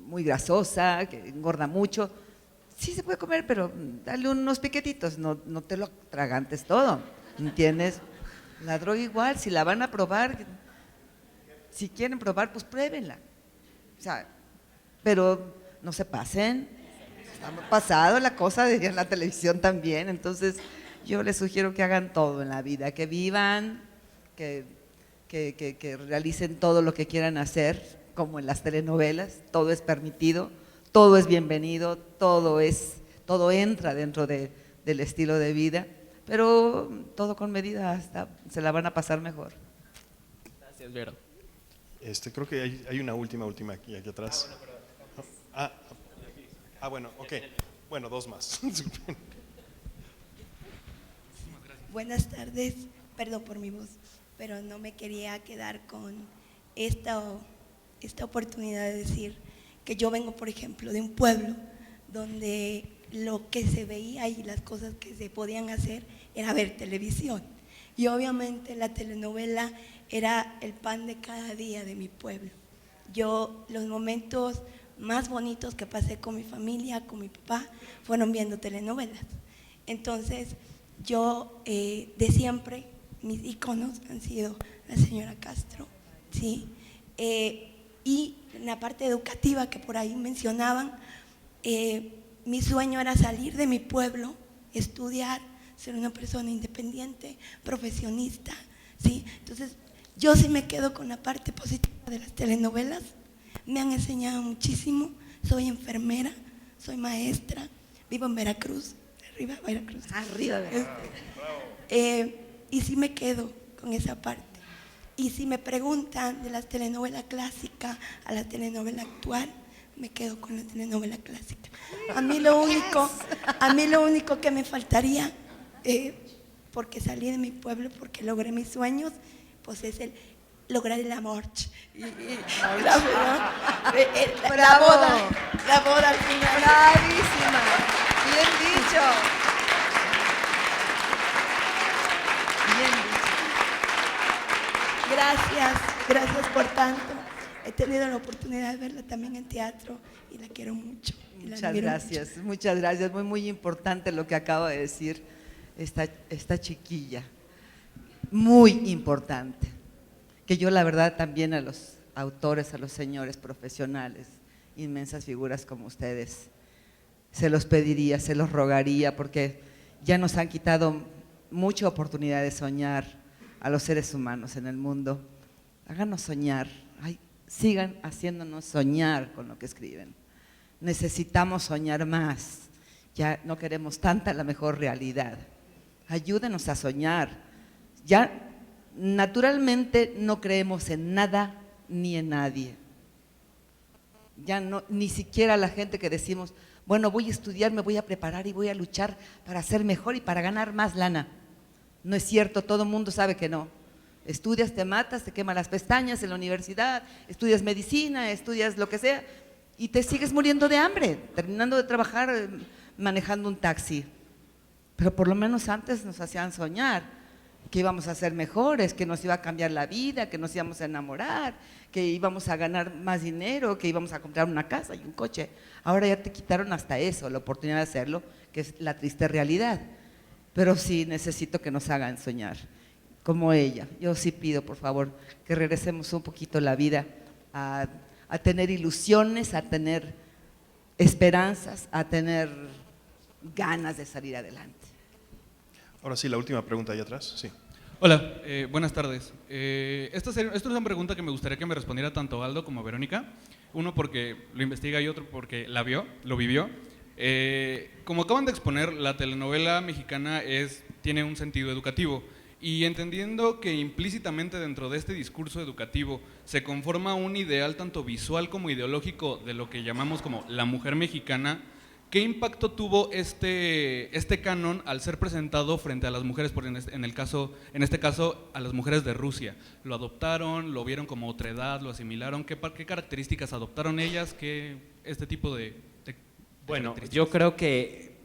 muy grasosa, que engorda mucho, sí se puede comer, pero dale unos piquetitos, no te lo atragantes todo, ¿entiendes? La droga igual, si la van a probar, si quieren probar, pues pruébenla. O sea, pero no se pasen, está pasado la cosa de en la televisión también, entonces yo les sugiero que hagan todo en la vida, que vivan, que realicen todo lo que quieran hacer, como en las telenovelas, todo es permitido, todo es bienvenido, todo entra dentro del estilo de vida, pero todo con medida, hasta se la van a pasar mejor. Gracias, Vero. Creo que hay una última aquí atrás. Bueno, ok. Bueno, dos más. Buenas tardes, perdón por mi voz, pero no me quería quedar con esta oportunidad de decir que yo vengo, por ejemplo, de un pueblo donde lo que se veía y las cosas que se podían hacer era ver televisión. Y obviamente la telenovela era el pan de cada día de mi pueblo. Los momentos más bonitos que pasé con mi familia, con mi papá, fueron viendo telenovelas. Entonces, yo de siempre, mis íconos han sido la señora Castro, ¿sí? Y en la parte educativa que por ahí mencionaban, mi sueño era salir de mi pueblo, estudiar, ser una persona independiente, profesionista, ¿sí? Entonces, yo sí me quedo con la parte positiva de las telenovelas. Me han enseñado muchísimo. Soy enfermera, soy maestra, vivo en Veracruz, arriba Veracruz. Arriba Veracruz. Y sí me quedo con esa parte. Y si me preguntan de la telenovela clásica a la telenovela actual, me quedo con la telenovela clásica. A mí lo único que me faltaría, porque salí de mi pueblo, porque logré mis sueños, pues es lograr el amor. La boda al final. Bravísima, bien dicho. Bien dicho. Gracias por tanto. He tenido la oportunidad de verla también en teatro y la quiero mucho. Muchas gracias, muchas gracias. Muy importante lo que acaba de decir esta chiquilla. Muy importante. Que yo la verdad también a los autores, a los señores profesionales, inmensas figuras como ustedes, se los pediría, se los rogaría, porque ya nos han quitado mucha oportunidad de soñar a los seres humanos en el mundo. Háganos soñar, sigan haciéndonos soñar con lo que escriben. Necesitamos soñar más, ya no queremos tanta la mejor realidad. Ayúdenos a soñar. Ya naturalmente no creemos en nada ni en nadie. Ya no, ni siquiera la gente que decimos, bueno, voy a estudiar, me voy a preparar y voy a luchar para ser mejor y para ganar más lana. No es cierto, todo el mundo sabe que no. Estudias, te matas, te queman las pestañas en la universidad, estudias medicina, estudias lo que sea y te sigues muriendo de hambre, terminando de trabajar manejando un taxi. Pero por lo menos antes nos hacían soñar que íbamos a ser mejores, que nos iba a cambiar la vida, que nos íbamos a enamorar, que íbamos a ganar más dinero, que íbamos a comprar una casa y un coche. Ahora ya te quitaron hasta eso, la oportunidad de hacerlo, que es la triste realidad. Pero sí necesito que nos hagan soñar, como ella. Yo sí pido, por favor, que regresemos un poquito la vida a tener ilusiones, a tener esperanzas, a tener ganas de salir adelante. Ahora sí, la última pregunta ahí atrás. Sí. Hola, buenas tardes. Esta es una pregunta que me gustaría que me respondiera tanto Aldo como Verónica. Uno porque lo investiga y otro porque lo vivió. Como acaban de exponer, la telenovela mexicana tiene un sentido educativo. Y entendiendo que implícitamente dentro de este discurso educativo se conforma un ideal tanto visual como ideológico de lo que llamamos como la mujer mexicana, ¿qué impacto tuvo este canon al ser presentado frente a las mujeres, en este caso a las mujeres de Rusia? ¿Lo adoptaron? ¿Lo vieron como otredad? ¿Lo asimilaron? ¿Qué características adoptaron ellas? Este tipo de Bueno, yo creo que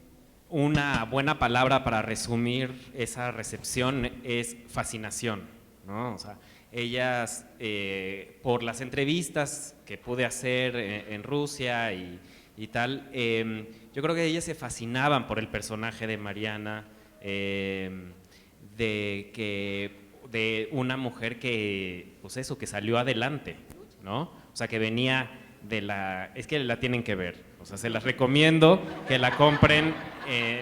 una buena palabra para resumir esa recepción es fascinación, ¿no? O sea, ellas, por las entrevistas que pude hacer en Rusia y y tal. Yo creo que ellas se fascinaban por el personaje de Mariana, de una mujer que, pues eso, que salió adelante, ¿no? O sea, que venía de la… Es que la tienen que ver, o sea, se las recomiendo que la compren,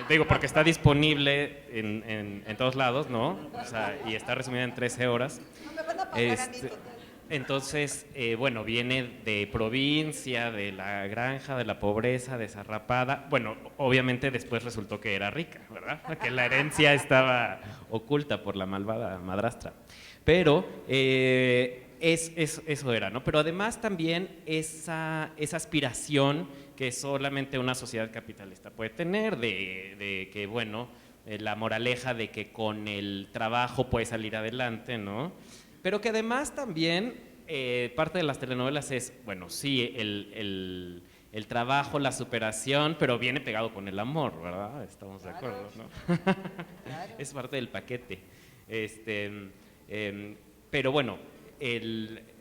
digo, porque está disponible en todos lados, ¿no? O sea, y está resumida en 13 horas. Entonces, bueno, viene de provincia, de la granja, de la pobreza, desarrapada. Bueno, obviamente después resultó que era rica, ¿verdad? Que la herencia estaba oculta por la malvada madrastra. Pero eso era, ¿no? Pero además también esa aspiración que solamente una sociedad capitalista puede tener, de que, bueno, la moraleja de que con el trabajo puedes salir adelante, ¿no? Pero que además también parte de las telenovelas es, bueno, sí, el trabajo, la superación, pero viene pegado con el amor, ¿verdad? Estamos de acuerdo, ¿no? Claro. Es parte del paquete. Pero bueno,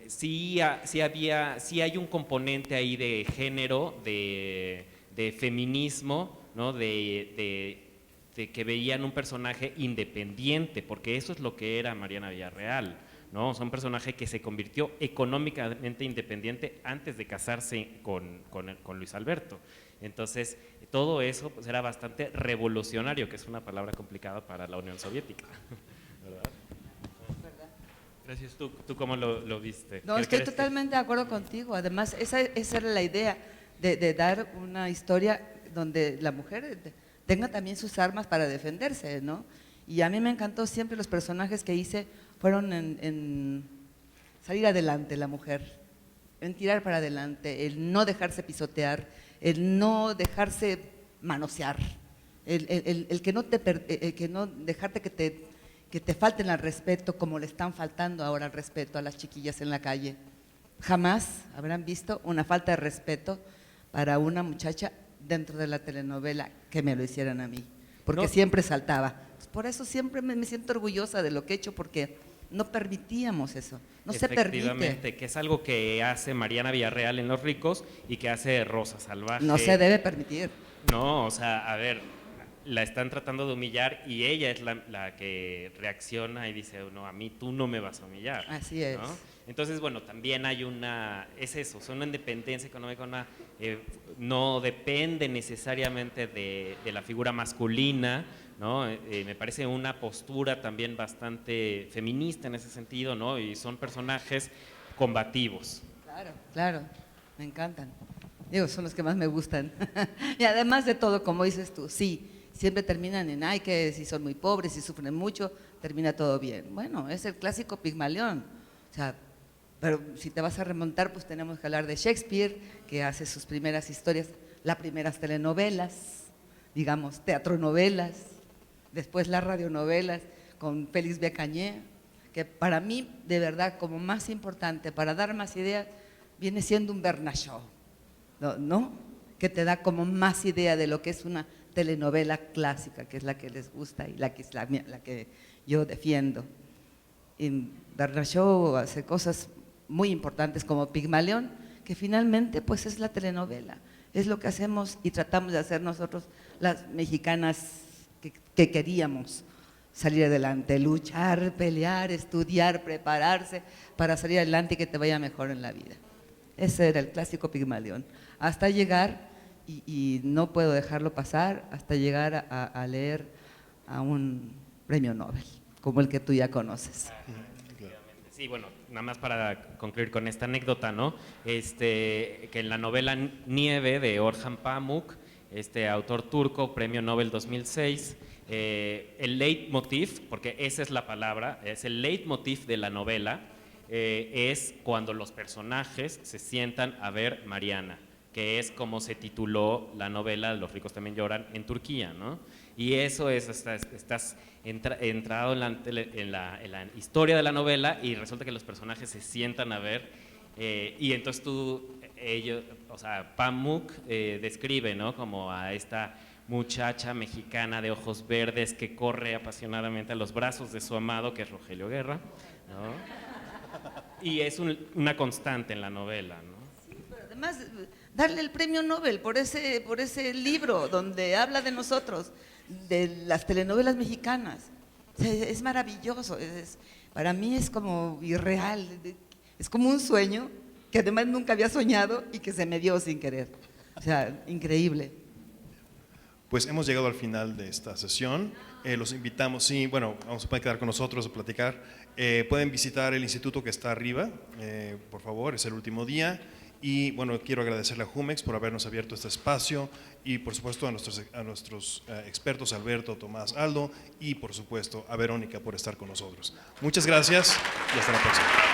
sí hay un componente ahí de género, de feminismo, ¿no? De que veían un personaje independiente, porque eso es lo que era Mariana Villarreal, ¿no? O sea, un personaje que se convirtió económicamente independiente antes de casarse con Luis Alberto. Entonces, todo eso pues, era bastante revolucionario, que es una palabra complicada para la Unión Soviética, ¿verdad? Gracias. ¿Tú cómo lo viste? No, estoy totalmente de acuerdo contigo. Además, esa era la idea de dar una historia donde la mujer tenga también sus armas para defenderse, ¿no? Y a mí me encantó siempre los personajes que hice fueron en salir adelante la mujer, en tirar para adelante, el no dejarse pisotear, el no dejarse manosear, el que no dejarte que te falten al respeto como le están faltando ahora al respeto a las chiquillas en la calle. Jamás habrán visto una falta de respeto para una muchacha dentro de la telenovela que me lo hicieran a mí, porque siempre saltaba. Por eso siempre me siento orgullosa de lo que he hecho, porque no permitíamos eso, no se permite. Efectivamente, que es algo que hace Mariana Villarreal en Los Ricos y que hace Rosa Salvaje. No se debe permitir. No, o sea, a ver, la están tratando de humillar y ella es la que reacciona y dice, no, a mí tú no me vas a humillar. Así es. ¿No? Entonces, bueno, también hay es eso, una independencia económica, no depende necesariamente de la figura masculina, ¿no? Me parece una postura también bastante feminista en ese sentido, ¿no? Y son personajes combativos. Claro, claro, me encantan. Digo, son los que más me gustan. Y además de todo, como dices tú, sí, siempre terminan en, ay, que si son muy pobres, si sufren mucho, termina todo bien. Bueno, es el clásico Pigmalión. O sea, pero si te vas a remontar, pues tenemos que hablar de Shakespeare, que hace sus primeras historias, las primeras telenovelas, digamos, teatronovelas, después las radionovelas con Félix Becañé, que para mí, de verdad, como más importante, para dar más ideas, viene siendo un Bernachot, ¿no? Que te da como más idea de lo que es una telenovela clásica, que es la que les gusta y la que es la que yo defiendo. Y Bernachot hace cosas muy importantes como Pigmalión, que finalmente pues es la telenovela, es lo que hacemos y tratamos de hacer nosotros las mexicanas que queríamos salir adelante, luchar, pelear, estudiar, prepararse para salir adelante y que te vaya mejor en la vida. Ese era el clásico Pigmalión, hasta llegar, y no puedo dejarlo pasar, hasta llegar a leer a un premio Nobel, como el que tú ya conoces. Sí, bueno, nada más para concluir con esta anécdota, ¿no? Que en la novela Nieve de Orhan Pamuk, autor turco, premio Nobel 2006, el leitmotiv, porque esa es la palabra, es el leitmotiv de la novela, es cuando los personajes se sientan a ver Mariana, que es como se tituló la novela Los ricos también lloran en Turquía, ¿no? Y eso es, estás entrado en la historia de la novela y resulta que los personajes se sientan a ver y entonces Pamuk describe, ¿no? Como a esta muchacha mexicana de ojos verdes que corre apasionadamente a los brazos de su amado, que es Rogelio Guerra, ¿no? Y es una constante en la novela, ¿no? Sí, pero además darle el premio Nobel por ese libro donde habla de nosotros, de las telenovelas mexicanas. O sea, es maravilloso, para mí es como irreal, es como un sueño que además nunca había soñado y que se me dio sin querer. O sea, increíble. Pues hemos llegado al final de esta sesión. Los invitamos, sí, bueno, vamos a poder quedar con nosotros a platicar. Pueden visitar el instituto que está arriba, por favor, es el último día. Y bueno, quiero agradecerle a Jumex por habernos abierto este espacio y por supuesto a nuestros expertos, Alberto, Tomás, Aldo, y por supuesto a Verónica por estar con nosotros. Muchas gracias y hasta la próxima.